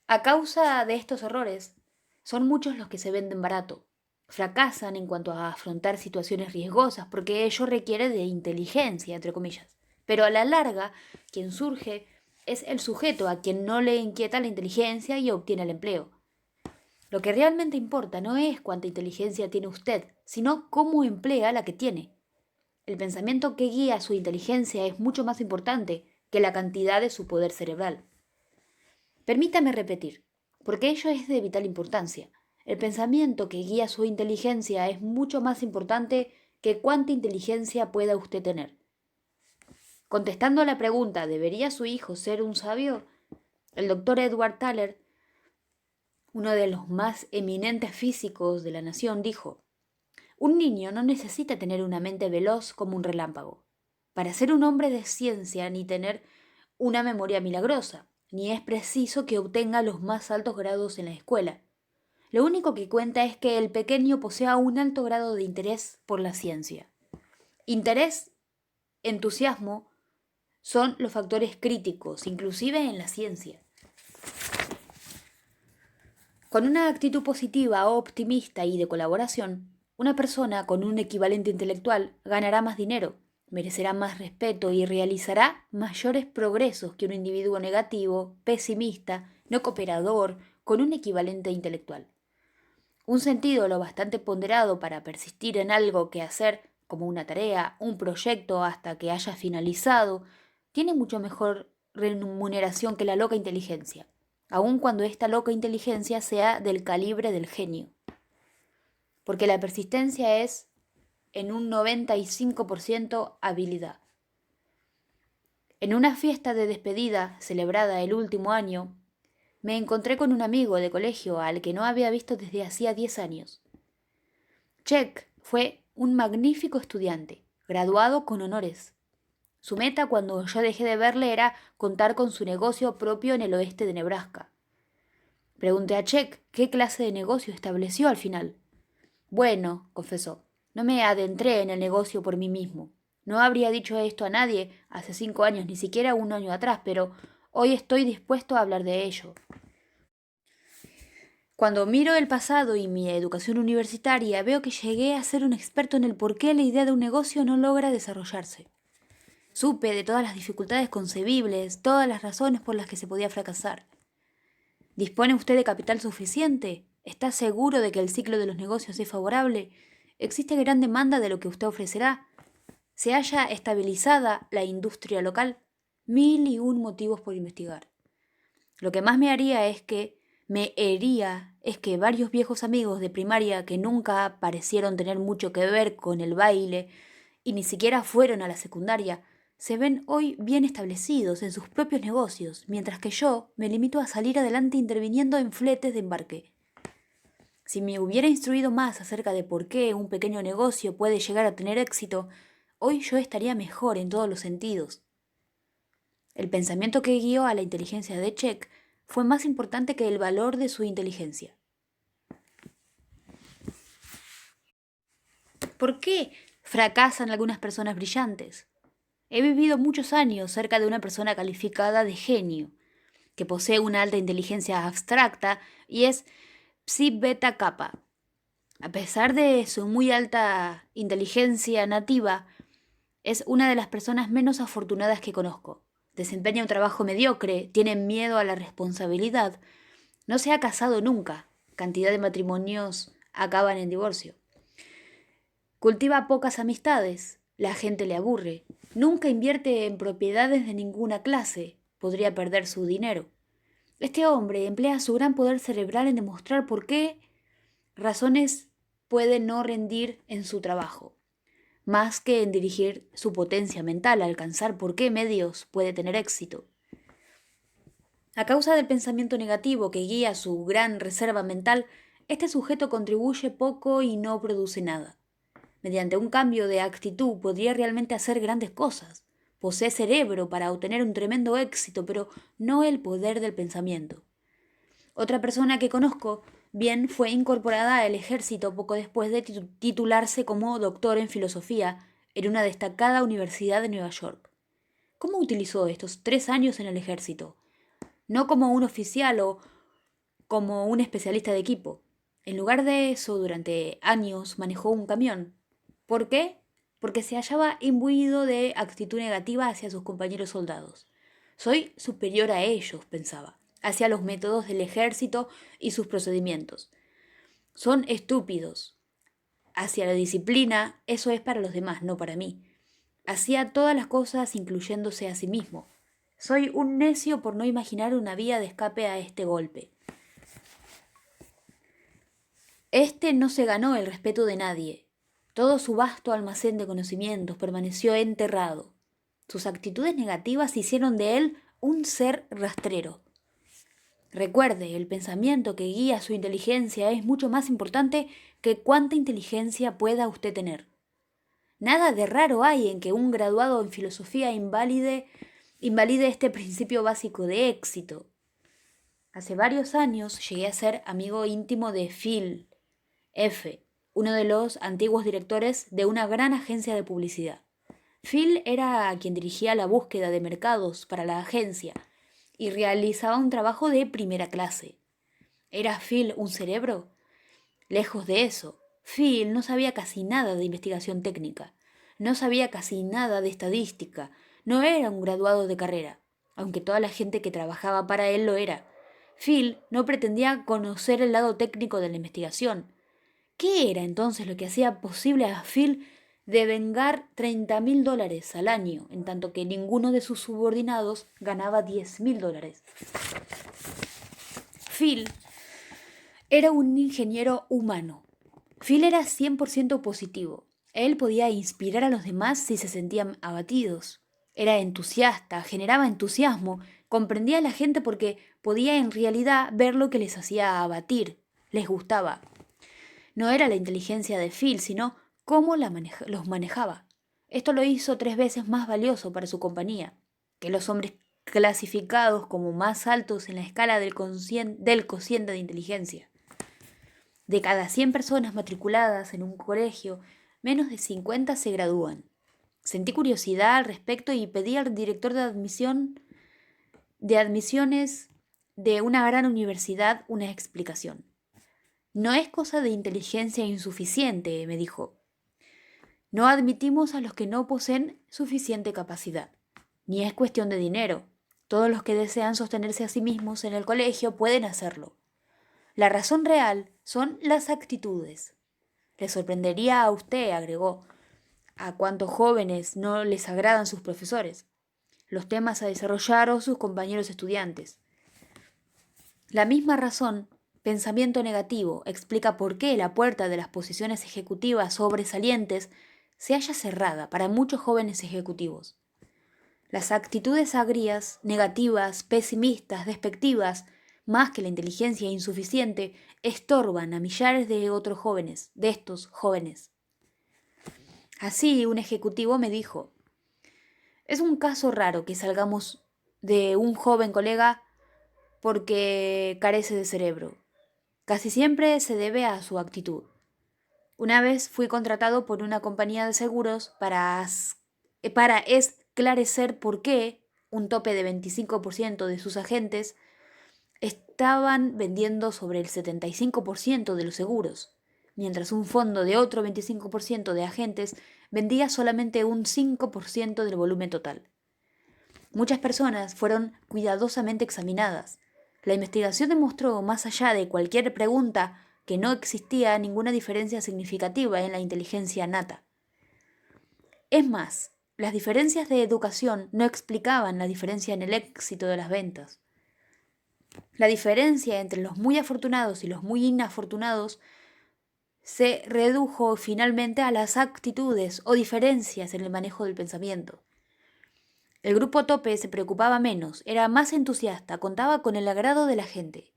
A causa de estos errores, son muchos los que se venden barato. Fracasan en cuanto a afrontar situaciones riesgosas porque ello requiere de inteligencia, entre comillas. Pero a la larga, quien surge es el sujeto a quien no le inquieta la inteligencia y obtiene el empleo. Lo que realmente importa no es cuánta inteligencia tiene usted, sino cómo emplea la que tiene. El pensamiento que guía su inteligencia es mucho más importante que la cantidad de su poder cerebral. Permítame repetir, porque ello es de vital importancia. El pensamiento que guía su inteligencia es mucho más importante que cuánta inteligencia pueda usted tener. Contestando a la pregunta, ¿debería su hijo ser un sabio? El doctor Edward Thaler, uno de los más eminentes físicos de la nación, dijo: un niño no necesita tener una mente veloz como un relámpago para ser un hombre de ciencia, ni tener una memoria milagrosa, ni es preciso que obtenga los más altos grados en la escuela. Lo único que cuenta es que el pequeño posea un alto grado de interés por la ciencia. Interés, entusiasmo, son los factores críticos, inclusive en la ciencia. Con una actitud positiva, optimista y de colaboración, una persona con un equivalente intelectual ganará más dinero, merecerá más respeto y realizará mayores progresos que un individuo negativo, pesimista, no cooperador, con un equivalente intelectual. Un sentido lo bastante ponderado para persistir en algo que hacer, como una tarea, un proyecto hasta que haya finalizado, tiene mucho mejor remuneración que la loca inteligencia, aun cuando esta loca inteligencia sea del calibre del genio. Porque la persistencia es, en un 95%, habilidad. En una fiesta de despedida celebrada el último año, me encontré con un amigo de colegio al que no había visto desde hacía 10 años. Check fue un magnífico estudiante, graduado con honores. Su meta cuando yo dejé de verle era contar con su negocio propio en el oeste de Nebraska. Pregunté a Check qué clase de negocio estableció al final. Bueno, confesó, no me adentré en el negocio por mí mismo. No habría dicho esto a nadie hace 5 años, ni siquiera un año atrás, pero hoy estoy dispuesto a hablar de ello. Cuando miro el pasado y mi educación universitaria, veo que llegué a ser un experto en el por qué la idea de un negocio no logra desarrollarse. Supe de todas las dificultades concebibles, todas las razones por las que se podía fracasar. ¿Dispone usted de capital suficiente? ¿Está seguro de que el ciclo de los negocios es favorable? ¿Existe gran demanda de lo que usted ofrecerá? ¿Se halla estabilizada la industria local? 1001 motivos por investigar. Lo que más me hería es que varios viejos amigos de primaria que nunca parecieron tener mucho que ver con el baile y ni siquiera fueron a la secundaria, se ven hoy bien establecidos en sus propios negocios, mientras que yo me limito a salir adelante interviniendo en fletes de embarque. Si me hubiera instruido más acerca de por qué un pequeño negocio puede llegar a tener éxito, hoy yo estaría mejor en todos los sentidos. El pensamiento que guió a la inteligencia de Check fue más importante que el valor de su inteligencia. ¿Por qué fracasan algunas personas brillantes? He vivido muchos años cerca de una persona calificada de genio, que posee una alta inteligencia abstracta y es Psi Beta Kappa. A pesar de su muy alta inteligencia nativa, es una de las personas menos afortunadas que conozco. Desempeña un trabajo mediocre, tiene miedo a la responsabilidad, no se ha casado nunca, cantidad de matrimonios acaban en divorcio. Cultiva pocas amistades, la gente le aburre, nunca invierte en propiedades de ninguna clase, podría perder su dinero. Este hombre emplea su gran poder cerebral en demostrar por qué razones puede no rendir en su trabajo, más que en dirigir su potencia mental a alcanzar por qué medios puede tener éxito. A causa del pensamiento negativo que guía su gran reserva mental, este sujeto contribuye poco y no produce nada. Mediante un cambio de actitud podría realmente hacer grandes cosas. Posee cerebro para obtener un tremendo éxito, pero no el poder del pensamiento. Otra persona que conozco bien fue incorporada al ejército poco después de titularse como doctor en filosofía en una destacada universidad de Nueva York. ¿Cómo utilizó estos 3 años en el ejército? No como un oficial o como un especialista de equipo. En lugar de eso, durante años manejó un camión. ¿Por qué? Porque se hallaba imbuido de actitud negativa hacia sus compañeros soldados. Soy superior a ellos, pensaba, hacia los métodos del ejército y sus procedimientos. Son estúpidos. Hacia la disciplina, eso es para los demás, no para mí. Hacía todas las cosas incluyéndose a sí mismo. Soy un necio por no imaginar una vía de escape a este golpe. Este no se ganó el respeto de nadie. Todo su vasto almacén de conocimientos permaneció enterrado. Sus actitudes negativas hicieron de él un ser rastrero. Recuerde, el pensamiento que guía su inteligencia es mucho más importante que cuánta inteligencia pueda usted tener. Nada de raro hay en que un graduado en filosofía invalide este principio básico de éxito. Hace varios años llegué a ser amigo íntimo de Phil F., uno de los antiguos directores de una gran agencia de publicidad. Phil era quien dirigía la búsqueda de mercados para la agencia y realizaba un trabajo de primera clase. ¿Era Phil un cerebro? Lejos de eso. Phil no sabía casi nada de investigación técnica, no sabía casi nada de estadística, no era un graduado de carrera, aunque toda la gente que trabajaba para él lo era. Phil no pretendía conocer el lado técnico de la investigación. ¿Qué era entonces lo que hacía posible a Phil devengar $30.000 al año, en tanto que ninguno de sus subordinados ganaba $10.000? Phil era un ingeniero humano. Phil era 100% positivo. Él podía inspirar a los demás si se sentían abatidos. Era entusiasta, generaba entusiasmo, comprendía a la gente porque podía en realidad ver lo que les hacía abatir, les gustaba. No era la inteligencia de Phil, sino cómo los manejaba. Esto lo hizo 3 veces más valioso para su compañía que los hombres clasificados como más altos en la escala del cociente de inteligencia. De cada 100 personas matriculadas en un colegio, menos de 50 se gradúan. Sentí curiosidad al respecto y pedí al director de admisiones de una gran universidad una explicación. No es cosa de inteligencia insuficiente, me dijo. No admitimos a los que no poseen suficiente capacidad. Ni es cuestión de dinero. Todos los que desean sostenerse a sí mismos en el colegio pueden hacerlo. La razón real son las actitudes. Le sorprendería a usted, agregó, a cuántos jóvenes no les agradan sus profesores, los temas a desarrollar o sus compañeros estudiantes. La misma razón, pensamiento negativo, explica por qué la puerta de las posiciones ejecutivas sobresalientes se halla cerrada para muchos jóvenes ejecutivos. Las actitudes agrias, negativas, pesimistas, despectivas, más que la inteligencia insuficiente, estorban a millares de otros jóvenes, de estos jóvenes. Así, un ejecutivo me dijo, es un caso raro que salgamos de un joven colega porque carece de cerebro. Casi siempre se debe a su actitud. Una vez fui contratado por una compañía de seguros para esclarecer por qué un tope de 25% de sus agentes estaban vendiendo sobre el 75% de los seguros, mientras un fondo de otro 25% de agentes vendía solamente un 5% del volumen total. Muchas personas fueron cuidadosamente examinadas. La investigación demostró, más allá de cualquier pregunta, que no existía ninguna diferencia significativa en la inteligencia nata. Es más, las diferencias de educación no explicaban la diferencia en el éxito de las ventas. La diferencia entre los muy afortunados y los muy inafortunados se redujo finalmente a las actitudes o diferencias en el manejo del pensamiento. El grupo tope se preocupaba menos, era más entusiasta, contaba con el agrado de la gente.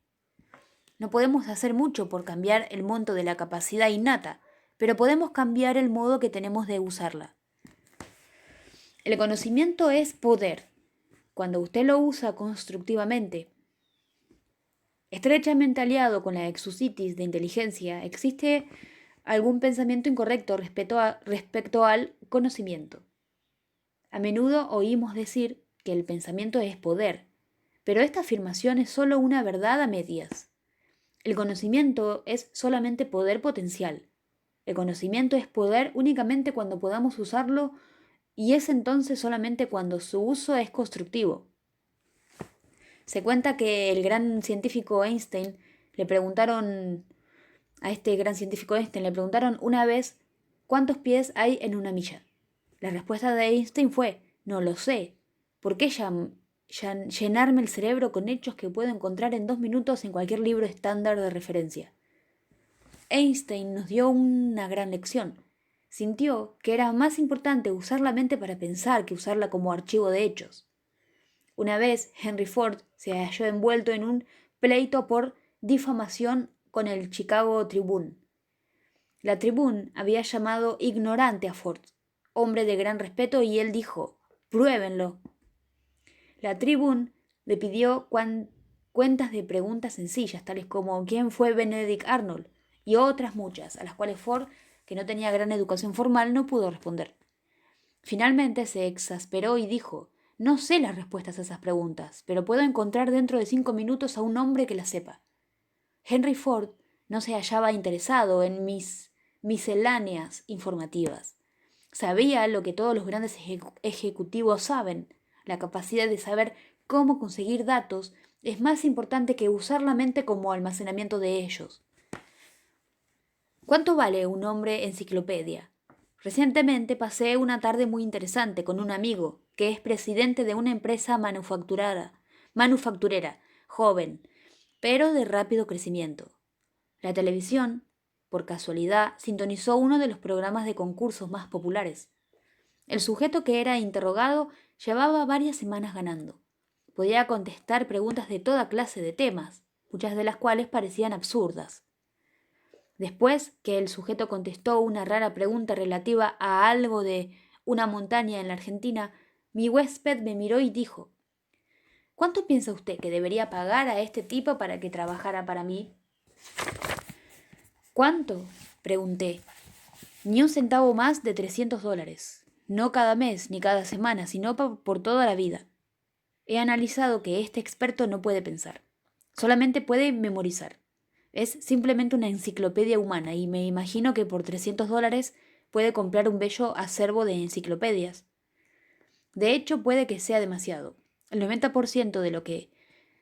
No podemos hacer mucho por cambiar el monto de la capacidad innata, pero podemos cambiar el modo que tenemos de usarla. El conocimiento es poder, cuando usted lo usa constructivamente. Estrechamente aliado con la exusitis de inteligencia, existe algún pensamiento incorrecto respecto al conocimiento. A menudo oímos decir que el pensamiento es poder, pero esta afirmación es solo una verdad a medias. El conocimiento es solamente poder potencial. El conocimiento es poder únicamente cuando podamos usarlo y es entonces solamente cuando su uso es constructivo. Se cuenta que el gran científico Einstein le preguntaron una vez ¿cuántos pies hay en una milla? La respuesta de Einstein fue, no lo sé. ¿Por qué llenarme el cerebro con hechos que puedo encontrar en 2 minutos en cualquier libro estándar de referencia? Einstein nos dio una gran lección. Sintió que era más importante usar la mente para pensar que usarla como archivo de hechos. Una vez Henry Ford se halló envuelto en un pleito por difamación con el Chicago Tribune. La Tribune había llamado ignorante a Ford, hombre de gran respeto, y él dijo, pruébenlo. La Tribune le pidió cuentas de preguntas sencillas, tales como ¿quién fue Benedict Arnold? Y otras muchas, a las cuales Ford, que no tenía gran educación formal, no pudo responder. Finalmente se exasperó y dijo, no sé las respuestas a esas preguntas, pero puedo encontrar dentro de 5 minutos a un hombre que las sepa. Henry Ford no se hallaba interesado en mis misceláneas informativas. Sabía lo que todos los grandes ejecutivos saben. La capacidad de saber cómo conseguir datos es más importante que usar la mente como almacenamiento de ellos. ¿Cuánto vale un hombre enciclopedia? Recientemente pasé una tarde muy interesante con un amigo que es presidente de una empresa manufacturera, joven, pero de rápido crecimiento. La televisión, por casualidad, sintonizó uno de los programas de concursos más populares. El sujeto que era interrogado llevaba varias semanas ganando. Podía contestar preguntas de toda clase de temas, muchas de las cuales parecían absurdas. Después que el sujeto contestó una rara pregunta relativa a algo de una montaña en la Argentina, mi huésped me miró y dijo, ¿cuánto piensa usted que debería pagar a este tipo para que trabajara para mí? ¿Cuánto? Pregunté. Ni un centavo más de $300. No cada mes ni cada semana, sino por toda la vida. He analizado que este experto no puede pensar. Solamente puede memorizar. Es simplemente una enciclopedia humana y me imagino que por $300 puede comprar un bello acervo de enciclopedias. De hecho, puede que sea demasiado. El 90% de lo que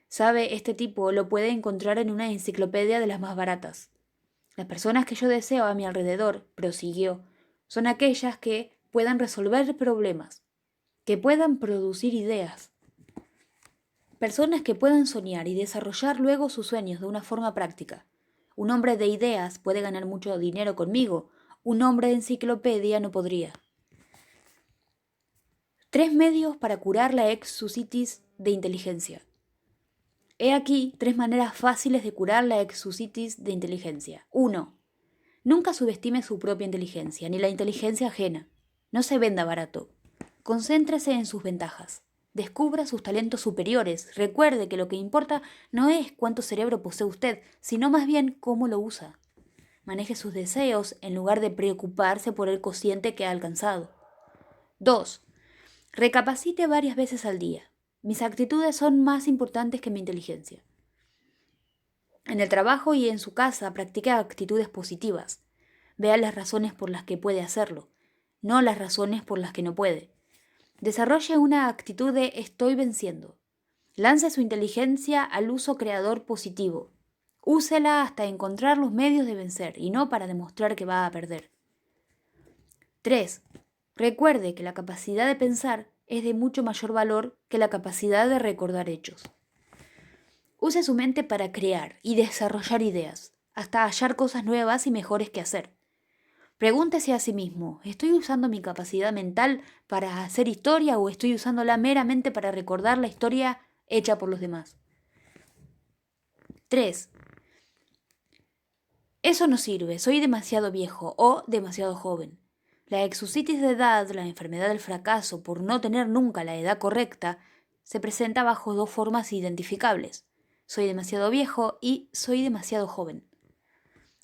sabe este tipo lo puede encontrar en una enciclopedia de las más baratas. Las personas que yo deseo a mi alrededor, prosiguió, son aquellas que puedan resolver problemas, que puedan producir ideas, personas que puedan soñar y desarrollar luego sus sueños de una forma práctica. Un hombre de ideas puede ganar mucho dinero conmigo, un hombre de enciclopedia no podría. 3 medios para curar la exusitis de inteligencia. He aquí 3 maneras fáciles de curar la exusitis de inteligencia. 1. Nunca subestime su propia inteligencia, ni la inteligencia ajena. No se venda barato. Concéntrese en sus ventajas. Descubra sus talentos superiores. Recuerde que lo que importa no es cuánto cerebro posee usted, sino más bien cómo lo usa. Maneje sus deseos en lugar de preocuparse por el cociente que ha alcanzado. 2. Recapacite varias veces al día. Mis actitudes son más importantes que mi inteligencia. En el trabajo y en su casa practique actitudes positivas. Vea las razones por las que puede hacerlo, no las razones por las que no puede. Desarrolle una actitud de estoy venciendo. Lance su inteligencia al uso creador positivo. Úsela hasta encontrar los medios de vencer y no para demostrar que va a perder. 3. Recuerde que la capacidad de pensar es de mucho mayor valor que la capacidad de recordar hechos. Use su mente para crear y desarrollar ideas, hasta hallar cosas nuevas y mejores que hacer. Pregúntese a sí mismo, ¿estoy usando mi capacidad mental para hacer historia o estoy usándola meramente para recordar la historia hecha por los demás? 3. Eso no sirve, soy demasiado viejo o demasiado joven. La exusitis de edad, la enfermedad del fracaso por no tener nunca la edad correcta, se presenta bajo 2 formas identificables. Soy demasiado viejo y soy demasiado joven.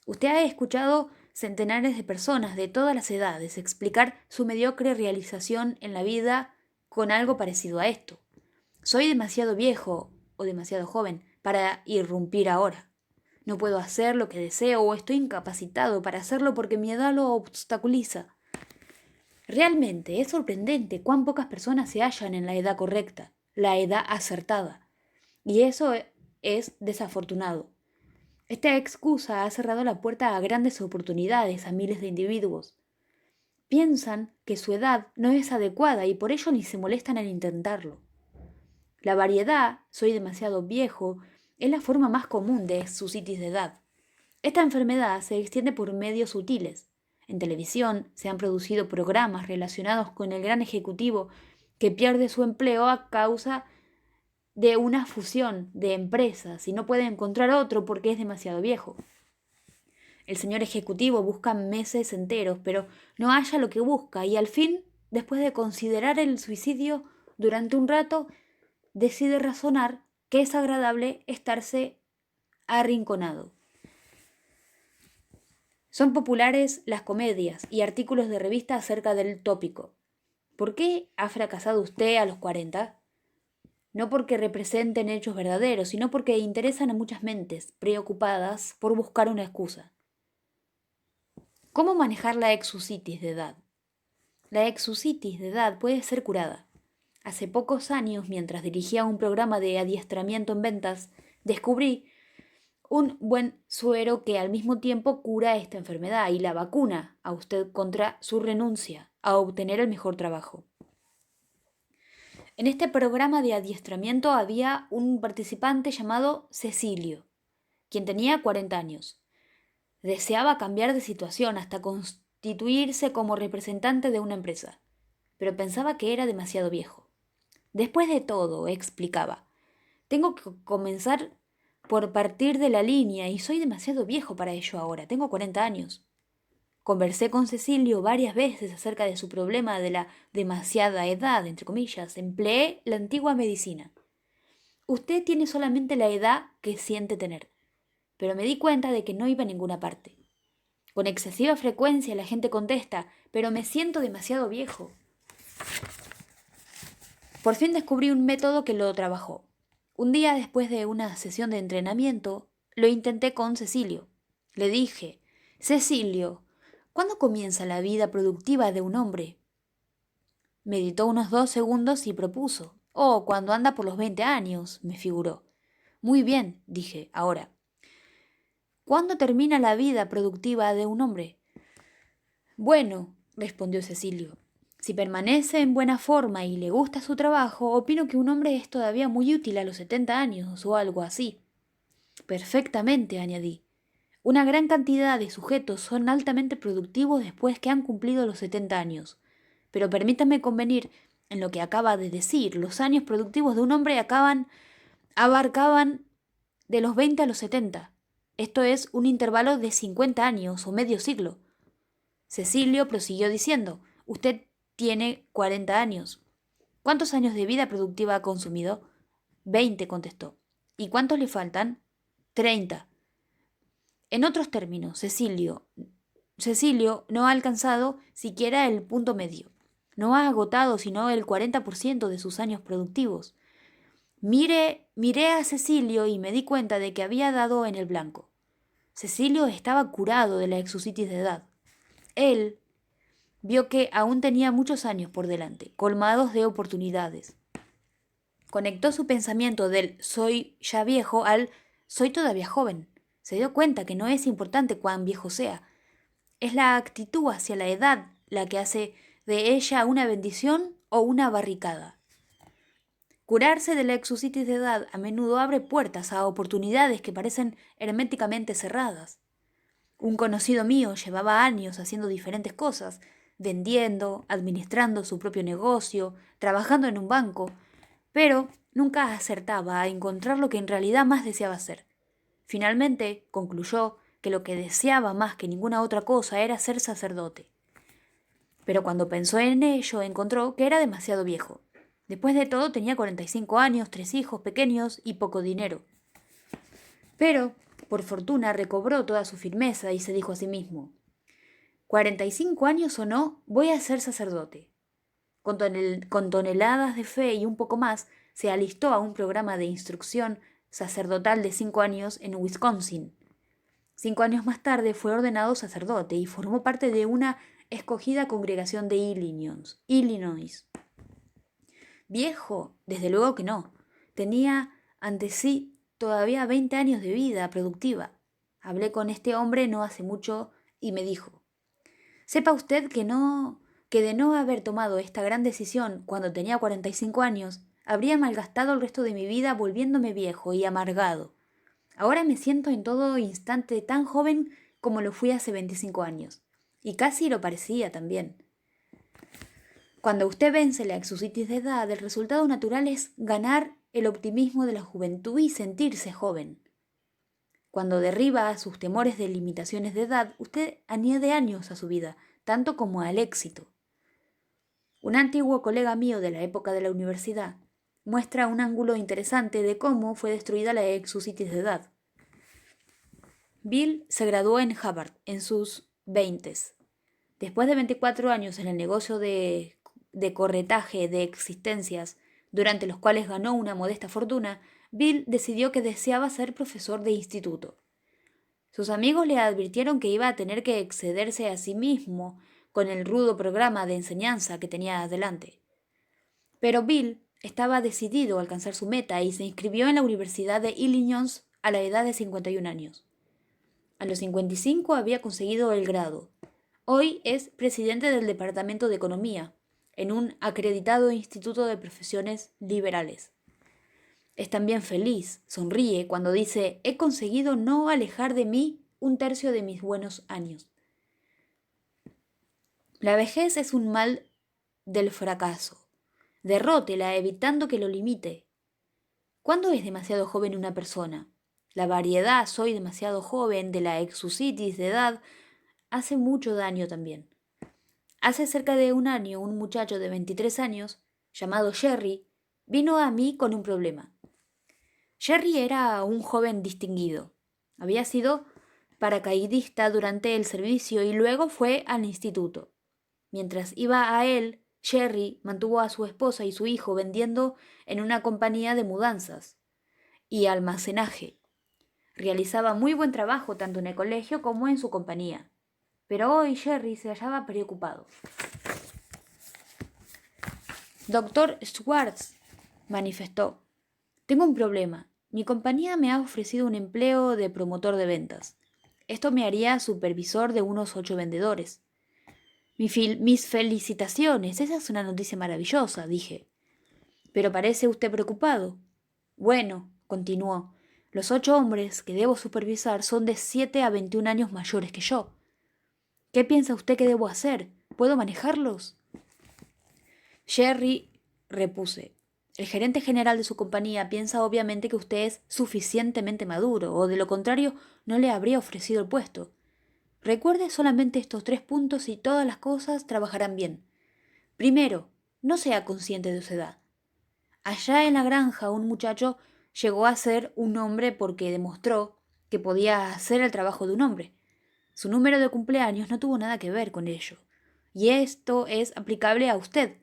Usted ha escuchado centenares de personas de todas las edades explicar su mediocre realización en la vida con algo parecido a esto. Soy demasiado viejo o demasiado joven para irrumpir ahora. No puedo hacer lo que deseo o estoy incapacitado para hacerlo porque mi edad lo obstaculiza. Realmente es sorprendente cuán pocas personas se hallan en la edad correcta, la edad acertada. Y eso es desafortunado. Esta excusa ha cerrado la puerta a grandes oportunidades a miles de individuos. Piensan que su edad no es adecuada y por ello ni se molestan en intentarlo. La variedad, soy demasiado viejo, es la forma más común de exusitis de edad. Esta enfermedad se extiende por medios sutiles. En televisión se han producido programas relacionados con el gran ejecutivo que pierde su empleo a causa de una fusión de empresas y no puede encontrar otro porque es demasiado viejo. El señor ejecutivo busca meses enteros, pero no halla lo que busca y al fin, después de considerar el suicidio durante un rato, decide razonar que es agradable estarse arrinconado. Son populares las comedias y artículos de revista acerca del tópico. ¿Por qué ha fracasado usted a los 40? No porque representen hechos verdaderos, sino porque interesan a muchas mentes preocupadas por buscar una excusa. ¿Cómo manejar la exusitis de edad? La exusitis de edad puede ser curada. Hace pocos años, mientras dirigía un programa de adiestramiento en ventas, descubrí un buen suero que al mismo tiempo cura esta enfermedad y la vacuna a usted contra su renuncia a obtener el mejor trabajo. En este programa de adiestramiento había un participante llamado Cecilio, quien tenía 40 años. Deseaba cambiar de situación hasta constituirse como representante de una empresa, pero pensaba que era demasiado viejo. Después de todo, explicaba, tengo que comenzar por partir de la línea y soy demasiado viejo para ello ahora, tengo 40 años. Conversé con Cecilio varias veces acerca de su problema de la demasiada edad, entre comillas. Empleé la antigua medicina. Usted tiene solamente la edad que siente tener. Pero me di cuenta de que no iba a ninguna parte. Con excesiva frecuencia la gente contesta, pero me siento demasiado viejo. Por fin descubrí un método que lo trabajó. Un día después de una sesión de entrenamiento, lo intenté con Cecilio. Le dije, Cecilio, ¿cuándo comienza la vida productiva de un hombre? Meditó unos 2 segundos y propuso, Oh, cuando anda por los 20 años, me figuró. Muy bien, dije, ahora. ¿Cuándo termina la vida productiva de un hombre? Bueno, respondió Cecilio, si permanece en buena forma y le gusta su trabajo, opino que un hombre es todavía muy útil a los 70 años o algo así. Perfectamente, añadí. Una gran cantidad de sujetos son altamente productivos después que han cumplido los 70 años. Pero permítame convenir en lo que acaba de decir. Los años productivos de un hombre abarcaban de los 20 a los 70. Esto es un intervalo de 50 años o medio siglo. Cecilio prosiguió diciendo, usted tiene 40 años. ¿Cuántos años de vida productiva ha consumido? 20, contestó. ¿Y cuántos le faltan? 30. En otros términos, Cecilio no ha alcanzado siquiera el punto medio. No ha agotado sino el 40% de sus años productivos. Miré a Cecilio y me di cuenta de que había dado en el blanco. Cecilio estaba curado de la exusitis de edad. Él vio que aún tenía muchos años por delante, colmados de oportunidades. Conectó su pensamiento del soy ya viejo al soy todavía joven. Se dio cuenta que no es importante cuán viejo sea. Es la actitud hacia la edad la que hace de ella una bendición o una barricada. Curarse de la exusitis de edad a menudo abre puertas a oportunidades que parecen herméticamente cerradas. Un conocido mío llevaba años haciendo diferentes cosas, vendiendo, administrando su propio negocio, trabajando en un banco, pero nunca acertaba a encontrar lo que en realidad más deseaba hacer. Finalmente concluyó que lo que deseaba más que ninguna otra cosa era ser sacerdote. Pero cuando pensó en ello encontró que era demasiado viejo. Después de todo tenía 45 años, 3 hijos pequeños y poco dinero. Pero, por fortuna, recobró toda su firmeza y se dijo a sí mismo, 45 años o no, voy a ser sacerdote. Con toneladas de fe y un poco más, se alistó a un programa de instrucción sacerdotal de 5 años en Wisconsin. 5 años más tarde fue ordenado sacerdote y formó parte de una escogida congregación de Illinois. Viejo, desde luego que no. Tenía ante sí todavía 20 años de vida productiva. Hablé con este hombre no hace mucho y me dijo, sepa usted que de no haber tomado esta gran decisión cuando tenía 45 años, habría malgastado el resto de mi vida volviéndome viejo y amargado. Ahora me siento en todo instante tan joven como lo fui hace 25 años. Y casi lo parecía también. Cuando usted vence la exusitis de edad, el resultado natural es ganar el optimismo de la juventud y sentirse joven. Cuando derriba sus temores de limitaciones de edad, usted añade años a su vida, tanto como al éxito. Un antiguo colega mío de la época de la universidad muestra un ángulo interesante de cómo fue destruida la exusitis de edad. Bill se graduó en Harvard en sus 20s. Después de 24 años en el negocio de corretaje de existencias, durante los cuales ganó una modesta fortuna, Bill decidió que deseaba ser profesor de instituto. Sus amigos le advirtieron que iba a tener que excederse a sí mismo con el rudo programa de enseñanza que tenía adelante. Pero Bill estaba decidido a alcanzar su meta y se inscribió en la Universidad de Illinois a la edad de 51 años. A los 55 había conseguido el grado. Hoy es presidente del Departamento de Economía, en un acreditado instituto de profesiones liberales. Es también feliz, sonríe cuando dice, he conseguido no alejar de mí un tercio de mis buenos años. La vejez es un mal del fracaso. Derrótela evitando que lo limite. ¿Cuándo es demasiado joven una persona? La variedad soy demasiado joven de la exusitis de edad hace mucho daño también. Hace cerca de un año, un muchacho de 23 años, llamado Jerry, vino a mí con un problema. Jerry era un joven distinguido. Había sido paracaidista durante el servicio y luego fue al instituto. Mientras iba a él, Jerry mantuvo a su esposa y su hijo vendiendo en una compañía de mudanzas y almacenaje. Realizaba muy buen trabajo tanto en el colegio como en su compañía. Pero hoy Jerry se hallaba preocupado. Doctor Schwartz, manifestó. Tengo un problema. Mi compañía me ha ofrecido un empleo de promotor de ventas. Esto me haría supervisor de unos 8 vendedores. Mis felicitaciones, esa es una noticia maravillosa, dije. Pero parece usted preocupado. Bueno, continuó, los 8 hombres que debo supervisar son de 7 a 21 años mayores que yo. ¿Qué piensa usted que debo hacer? ¿Puedo manejarlos? Jerry, repuse. El gerente general de su compañía piensa obviamente que usted es suficientemente maduro, o de lo contrario no le habría ofrecido el puesto. Recuerde solamente estos 3 puntos y todas las cosas trabajarán bien. Primero, no sea consciente de su edad. Allá en la granja un muchacho llegó a ser un hombre porque demostró que podía hacer el trabajo de un hombre. Su número de cumpleaños no tuvo nada que ver con ello. Y esto es aplicable a usted.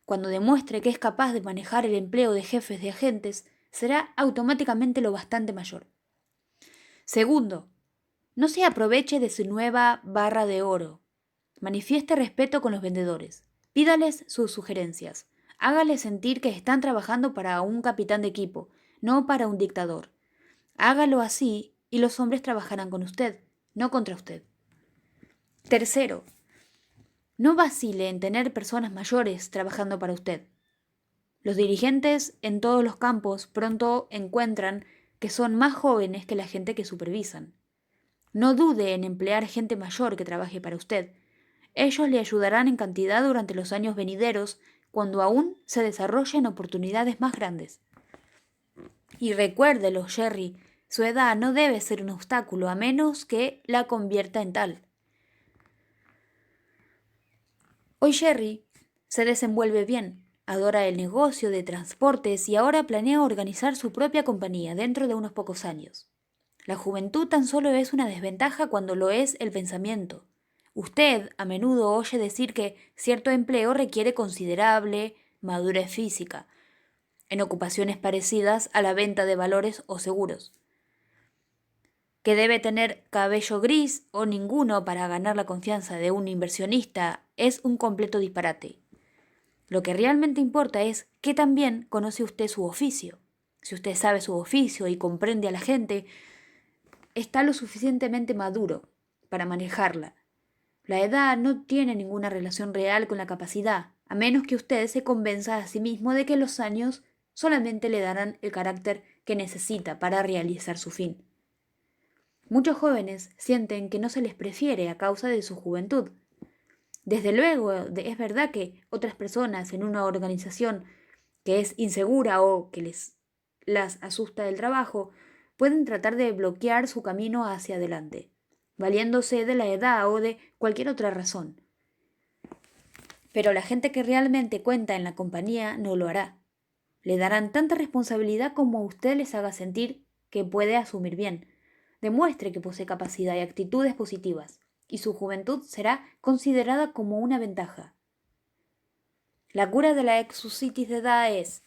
Cuando demuestre que es capaz de manejar el empleo de jefes de agentes, será automáticamente lo bastante mayor. Segundo, no se aproveche de su nueva barra de oro. Manifieste respeto con los vendedores. Pídales sus sugerencias. Hágales sentir que están trabajando para un capitán de equipo, no para un dictador. Hágalo así y los hombres trabajarán con usted, no contra usted. Tercero, no vacile en tener personas mayores trabajando para usted. Los dirigentes en todos los campos pronto encuentran que son más jóvenes que la gente que supervisan. No dude en emplear gente mayor que trabaje para usted. Ellos le ayudarán en cantidad durante los años venideros, cuando aún se desarrollen oportunidades más grandes. Y recuérdelo, Jerry, su edad no debe ser un obstáculo a menos que la convierta en tal. Hoy Jerry se desenvuelve bien, adora el negocio de transportes y ahora planea organizar su propia compañía dentro de unos pocos años. La juventud tan solo es una desventaja cuando lo es el pensamiento. Usted a menudo oye decir que cierto empleo requiere considerable madurez física, en ocupaciones parecidas a la venta de valores o seguros, que debe tener cabello gris o ninguno para ganar la confianza de un inversionista es un completo disparate. Lo que realmente importa es que también conoce usted su oficio. Si usted sabe su oficio y comprende a la gente, está lo suficientemente maduro para manejarla. La edad no tiene ninguna relación real con la capacidad, a menos que usted se convenza a sí mismo de que los años solamente le darán el carácter que necesita para realizar su fin. Muchos jóvenes sienten que no se les prefiere a causa de su juventud. Desde luego, es verdad que otras personas en una organización que es insegura o que las asusta el trabajo, pueden tratar de bloquear su camino hacia adelante, valiéndose de la edad o de cualquier otra razón. Pero la gente que realmente cuenta en la compañía no lo hará. Le darán tanta responsabilidad como usted les haga sentir que puede asumir bien. Demuestre que posee capacidad y actitudes positivas, y su juventud será considerada como una ventaja. La cura de la exusitis de edad es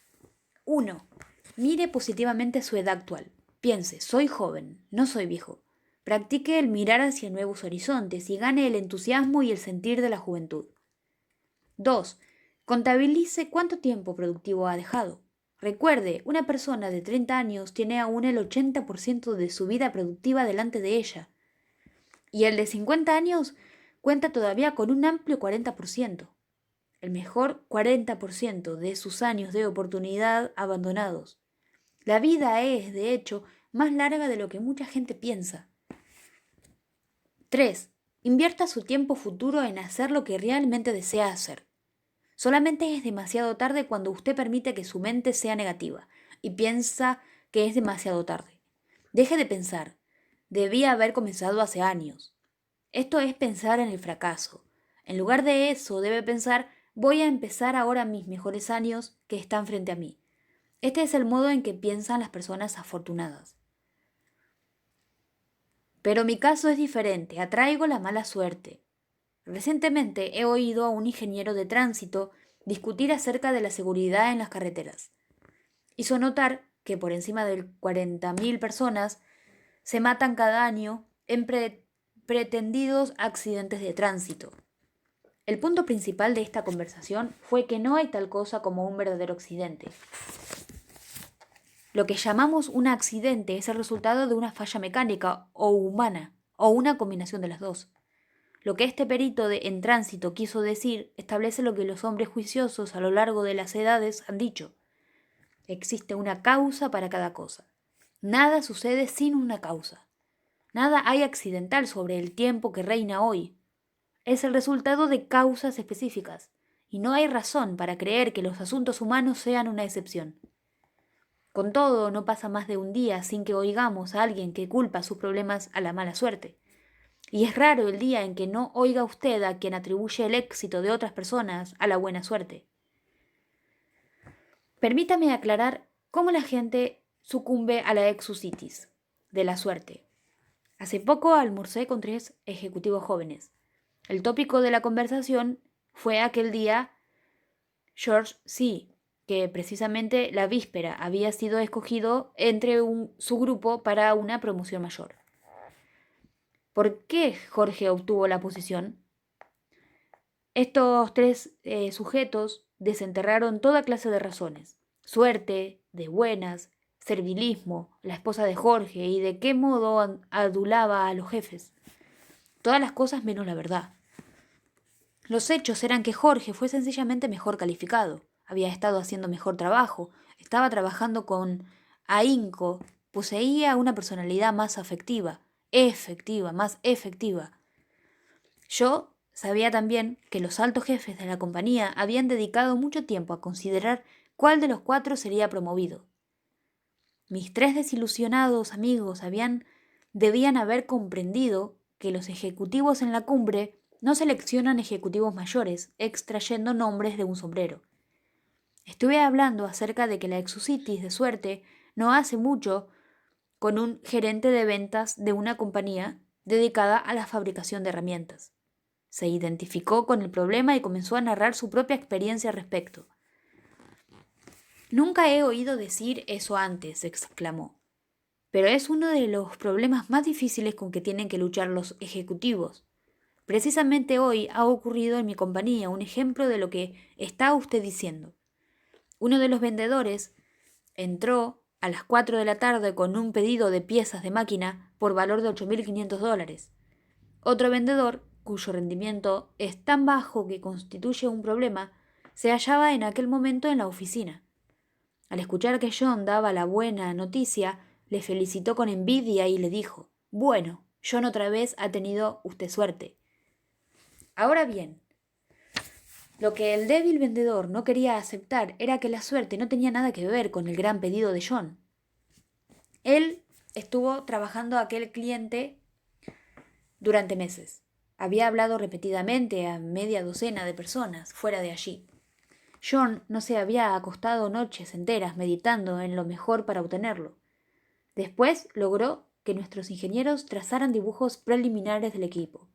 1. Mire positivamente su edad actual. Piense, soy joven, no soy viejo. Practique el mirar hacia nuevos horizontes y gane el entusiasmo y el sentir de la juventud. 2. Contabilice cuánto tiempo productivo ha dejado. Recuerde, una persona de 30 años tiene aún el 80% de su vida productiva delante de ella. Y el de 50 años cuenta todavía con un amplio 40%. El mejor 40% de sus años de oportunidad abandonados. La vida es, de hecho, más larga de lo que mucha gente piensa. 3. Invierta su tiempo futuro en hacer lo que realmente desea hacer. Solamente es demasiado tarde cuando usted permite que su mente sea negativa y piensa que es demasiado tarde. Deje de pensar. Debía haber comenzado hace años. Esto es pensar en el fracaso. En lugar de eso, debe pensar, voy a empezar ahora mis mejores años que están frente a mí. Este es el modo en que piensan las personas afortunadas. Pero mi caso es diferente, atraigo la mala suerte. Recientemente he oído a un ingeniero de tránsito discutir acerca de la seguridad en las carreteras. Hizo notar que por encima de 40.000 personas se matan cada año en pretendidos accidentes de tránsito. El punto principal de esta conversación fue que no hay tal cosa como un verdadero accidente. Lo que llamamos un accidente es el resultado de una falla mecánica o humana, o una combinación de las dos. Lo que este perito en tránsito quiso decir establece lo que los hombres juiciosos a lo largo de las edades han dicho. Existe una causa para cada cosa. Nada sucede sin una causa. Nada hay accidental sobre el tiempo que reina hoy. Es el resultado de causas específicas, y no hay razón para creer que los asuntos humanos sean una excepción. Con todo, no pasa más de un día sin que oigamos a alguien que culpa sus problemas a la mala suerte. Y es raro el día en que no oiga usted a quien atribuye el éxito de otras personas a la buena suerte. Permítame aclarar cómo la gente sucumbe a la exusitis de la suerte. Hace poco almorcé con 3 ejecutivos jóvenes. El tópico de la conversación fue aquel día George C., que precisamente la víspera había sido escogido entre su grupo para una promoción mayor. ¿Por qué Jorge obtuvo la posición? Estos 3 sujetos desenterraron toda clase de razones. Suerte, de buenas, servilismo, la esposa de Jorge y de qué modo adulaba a los jefes. Todas las cosas menos la verdad. Los hechos eran que Jorge fue sencillamente mejor calificado, había estado haciendo mejor trabajo, estaba trabajando con ahínco, poseía una personalidad más más efectiva. Yo sabía también que los altos jefes de la compañía habían dedicado mucho tiempo a considerar cuál de los 4 sería promovido. Mis 3 desilusionados amigos debían haber comprendido que los ejecutivos en la cumbre no seleccionan ejecutivos mayores, extrayendo nombres de un sombrero. Estuve hablando acerca de que la exusitis de suerte no hace mucho con un gerente de ventas de una compañía dedicada a la fabricación de herramientas. Se identificó con el problema y comenzó a narrar su propia experiencia al respecto. Nunca he oído decir eso antes, exclamó. Pero es uno de los problemas más difíciles con que tienen que luchar los ejecutivos. Precisamente hoy ha ocurrido en mi compañía un ejemplo de lo que está usted diciendo. Uno de los vendedores entró a las 4 de la tarde con un pedido de piezas de máquina por valor de $8.500. Otro vendedor, cuyo rendimiento es tan bajo que constituye un problema, se hallaba en aquel momento en la oficina. Al escuchar que John daba la buena noticia, le felicitó con envidia y le dijo: «Bueno, John otra vez ha tenido usted suerte». Ahora bien, lo que el débil vendedor no quería aceptar era que la suerte no tenía nada que ver con el gran pedido de John. Él estuvo trabajando a aquel cliente durante meses. Había hablado repetidamente a media docena de personas fuera de allí. John no se había acostado noches enteras meditando en lo mejor para obtenerlo. Después logró que nuestros ingenieros trazaran dibujos preliminares del equipo.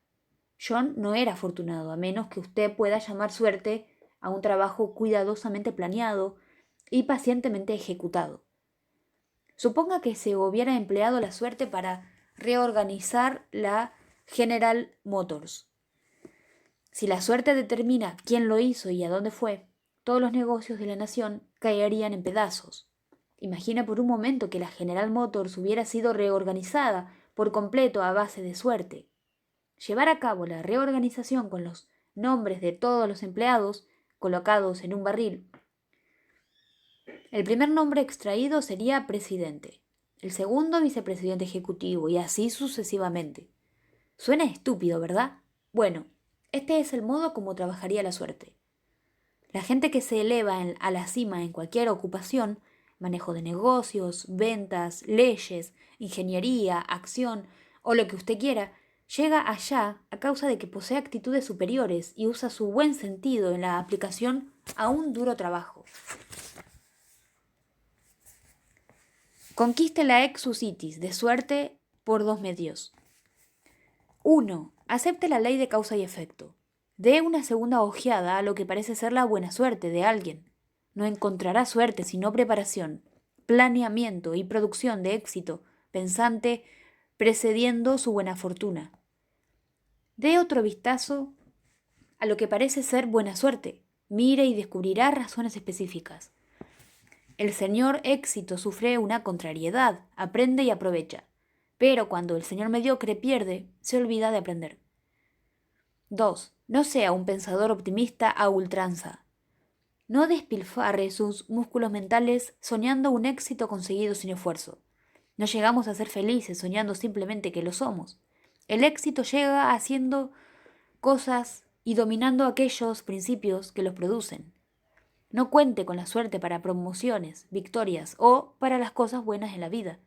John no era afortunado, a menos que usted pueda llamar suerte a un trabajo cuidadosamente planeado y pacientemente ejecutado. Suponga que se hubiera empleado la suerte para reorganizar la General Motors. Si la suerte determina quién lo hizo y a dónde fue, todos los negocios de la nación caerían en pedazos. Imagina por un momento que la General Motors hubiera sido reorganizada por completo a base de suerte. Llevar a cabo la reorganización con los nombres de todos los empleados colocados en un barril. El primer nombre extraído sería presidente, el segundo vicepresidente ejecutivo y así sucesivamente. Suena estúpido, ¿verdad? Bueno, este es el modo como trabajaría la suerte. La gente que se eleva a la cima en cualquier ocupación, manejo de negocios, ventas, leyes, ingeniería, acción o lo que usted quiera, llega allá a causa de que posee actitudes superiores y usa su buen sentido en la aplicación a un duro trabajo. Conquiste la exusitis de suerte por 2 medios. 1. Acepte la ley de causa y efecto. Dé una segunda ojeada a lo que parece ser la buena suerte de alguien. No encontrará suerte sino preparación, planeamiento y producción de éxito pensante precediendo su buena fortuna. Dé otro vistazo a lo que parece ser buena suerte. Mire y descubrirá razones específicas. El señor éxito sufre una contrariedad, aprende y aprovecha. Pero cuando el señor mediocre pierde, se olvida de aprender. 2. No sea un pensador optimista a ultranza. No despilfarre sus músculos mentales soñando un éxito conseguido sin esfuerzo. No llegamos a ser felices soñando simplemente que lo somos. El éxito llega haciendo cosas y dominando aquellos principios que los producen. No cuente con la suerte para promociones, victorias o para las cosas buenas en la vida.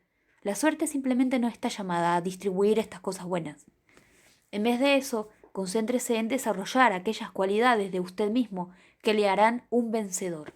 La suerte simplemente no está llamada a distribuir estas cosas buenas. En vez de eso, concéntrese en desarrollar aquellas cualidades de usted mismo que le harán un vencedor.